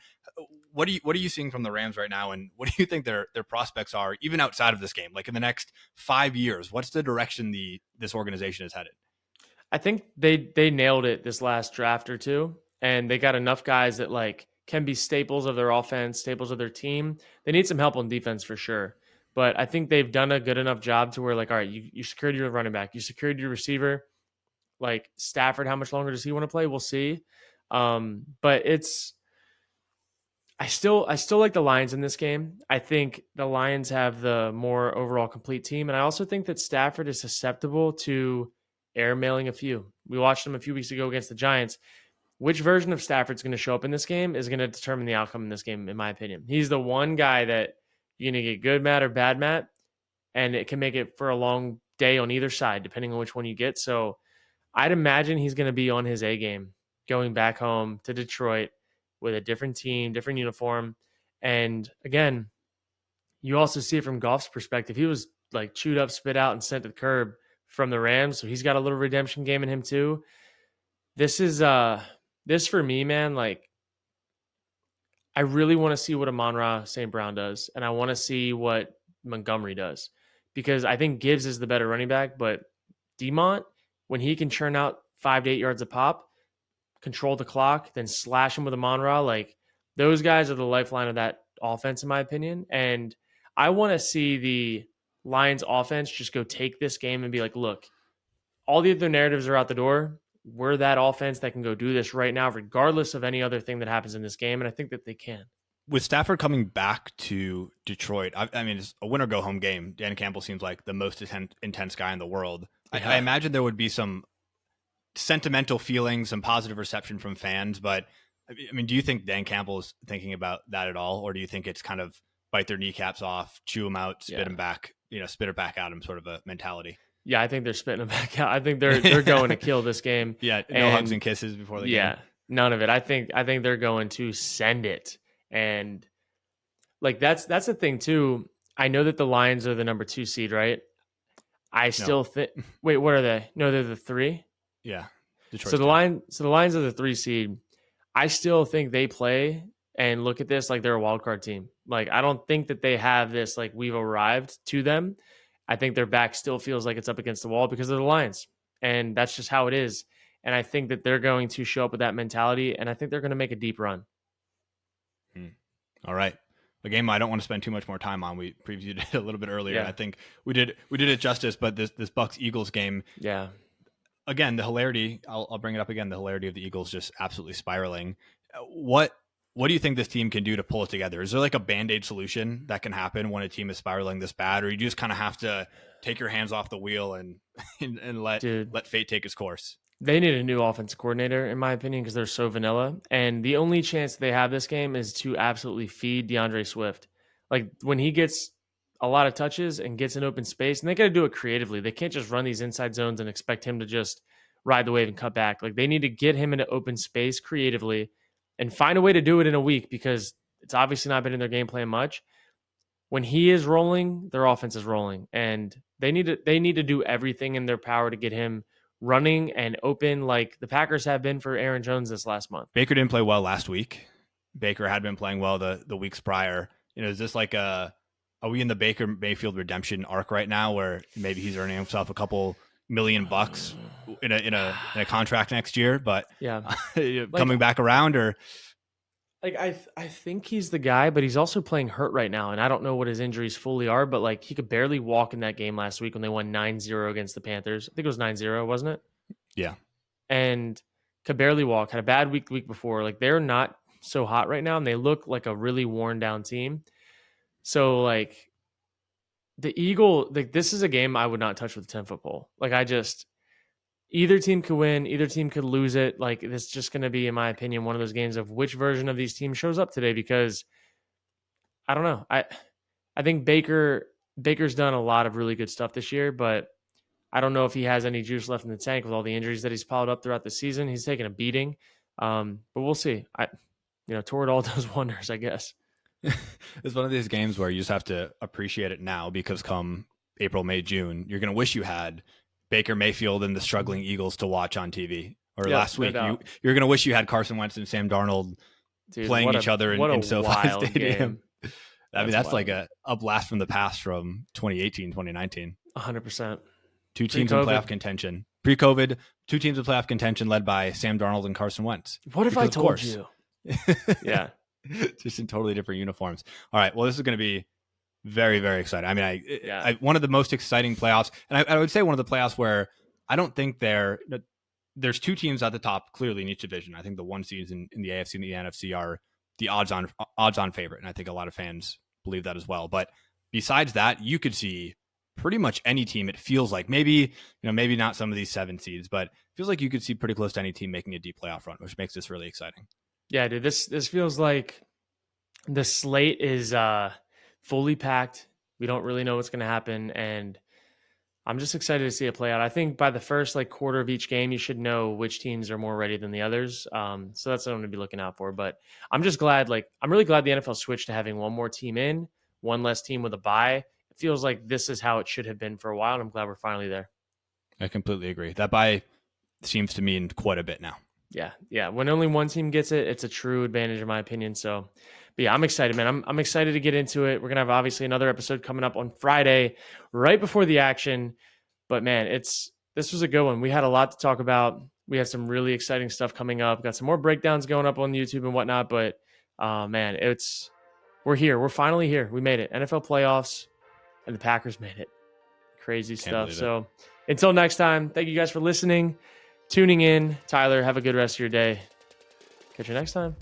What are you seeing from the Rams right now? And what do you think their prospects are, even outside of this game? Like in the next 5 years, what's the direction this organization is headed? I think they nailed it this last draft or two. And they got enough guys that can be staples of their offense, staples of their team. They need some help on defense for sure. But I think they've done a good enough job to where, like, all right, you secured your running back, you secured your receiver. Like Stafford, how much longer does he want to play? We'll see. But I still like the Lions in this game. I think the Lions have the more overall complete team, and I also think that Stafford is susceptible to airmailing a few. We watched him a few weeks ago against the Giants. Which version of Stafford's going to show up in this game is going to determine the outcome in this game, in my opinion. He's the one guy that you're going to get good Matt or bad Matt, and it can make it for a long day on either side, depending on which one you get. So I'd imagine he's going to be on his A game going back home to Detroit with a different team, different uniform. And again, you also see it from Goff's perspective. He was like chewed up, spit out, and sent to the curb from the Rams. So he's got a little redemption game in him too. This is this for me, man. Like, I really want to see what Amon-Ra St. Brown does, and I want to see what Montgomery does, because I think Gibbs is the better running back, but Demont, when he can churn out 5 to 8 yards a pop, control the clock, then slash him with Amon-Ra, like, those guys are the lifeline of that offense, in my opinion. And I want to see the Lions offense just go take this game and be like, look, all the other narratives are out the door. We're that offense that can go do this right now, regardless of any other thing that happens in this game. And I think that they can. With Stafford coming back to Detroit, I mean, it's a win or go home game. Dan Campbell seems like the most intense guy in the world. Yeah. I imagine there would be some sentimental feelings, some positive reception from fans. But I mean, do you think Dan Campbell is thinking about that at all? Or do you think it's kind of bite their kneecaps off, chew them out, spit them back, spit it back at them sort of a mentality? Yeah, I think they're spitting them back out. I think they're going to kill this game. Yeah, no hugs and kisses before the game. Yeah, none of it. I think they're going to send it. And like that's the thing too. I know that the Lions are the number 2 seed, right? I still think. Wait, what are they? No, they're the 3. Yeah. So the Lions are the 3 seed. I still think they play and look at this like they're a wild card team. Like, I don't think that they have this like we've arrived to them. I think their back still feels like it's up against the wall because of the Lions, and that's just how it is. And I think that they're going to show up with that mentality, and I think they're going to make a deep run. All right. A game I don't want to spend too much more time on. We previewed it a little bit earlier. Yeah. I think we did it justice, but this Bucs-Eagles game. Yeah. Again, the hilarity, I'll bring it up again, the hilarity of the Eagles just absolutely spiraling. What do you think this team can do to pull it together? Is there like a Band-Aid solution that can happen when a team is spiraling this bad, or you just kind of have to take your hands off the wheel and let fate take its course? They need a new offensive coordinator, in my opinion, because they're so vanilla. And the only chance they have this game is to absolutely feed DeAndre Swift. Like, when he gets a lot of touches and gets in open space, and they got to do it creatively. They can't just run these inside zones and expect him to just ride the wave and cut back. Like, they need to get him into open space creatively and find a way to do it in a week, because it's obviously not been in their game plan much. When he is rolling, their offense is rolling, and they need to do everything in their power to get him running and open like the Packers have been for Aaron Jones this last month. Baker didn't play well last week. Baker had been playing well the weeks prior. Is this like are we in the Baker Mayfield redemption arc right now, where maybe he's earning himself a couple $1 million in a contract next year, but yeah, coming back around? Or like, I think he's the guy, but he's also playing hurt right now, and I don't know what his injuries fully are, but like, he could barely walk in that game last week when they won 9-0 against the Panthers. I think it was 9-0, wasn't it? Yeah. And could barely walk, had a bad week the week before. Like, they're not so hot right now, and they look like a really worn down team. So like, the Eagle, like, this is a game I would not touch with a 10-foot pole. Like, either team could win, either team could lose it. Like, it's just going to be, in my opinion, one of those games of which version of these teams shows up today, because I don't know. I think Baker's done a lot of really good stuff this year, but I don't know if he has any juice left in the tank with all the injuries that he's piled up throughout the season. He's taken a beating, but we'll see. Toward all does wonders, I guess. It's one of these games where you just have to appreciate it now, because come April, May, June, you're going to wish you had Baker Mayfield and the struggling Eagles to watch on TV. Or last week, you're going to wish you had Carson Wentz and Sam Darnold playing each other in SoFi Stadium. I mean, that's like a blast from the past from 2018, 2019. 100%. Two teams in playoff contention. Pre-COVID, 2 teams in playoff contention led by Sam Darnold and Carson Wentz. What if I told you? Yeah. Just in totally different uniforms. All right. Well, this is going to be Very, very excited. I mean, Yeah. one of the most exciting playoffs, and I would say one of the playoffs where I don't think there's two teams at the top clearly in each division. I think the one seeds in the AFC and the NFC are the odds on favorite, and I think a lot of fans believe that as well. But besides that, you could see pretty much any team. It feels like maybe not some of these 7 seeds, but it feels like you could see pretty close to any team making a deep playoff run, which makes this really exciting. Yeah, dude, this feels like the slate is fully packed. We don't really know what's going to happen, and I'm just excited to see it play out. I think by the first quarter of each game, you should know which teams are more ready than the others. So that's what I'm going to be looking out for. But I'm just glad, I'm really glad the NFL switched to having one more team in, one less team with a bye. It feels like this is how it should have been for a while, and I'm glad we're finally there. I completely agree. That bye seems to mean quite a bit now. Yeah. When only one team gets it, it's a true advantage in my opinion. So, but yeah, I'm excited, man. I'm excited to get into it. We're gonna have obviously another episode coming up on Friday, right before the action. But man, this was a good one. We had a lot to talk about. We have some really exciting stuff coming up. Got some more breakdowns going up on YouTube and whatnot. But man, we're here. We're finally here. We made it. NFL playoffs, and the Packers made it. Crazy stuff. So until next time, thank you guys for listening, tuning in. Tyler, have a good rest of your day. Catch you next time.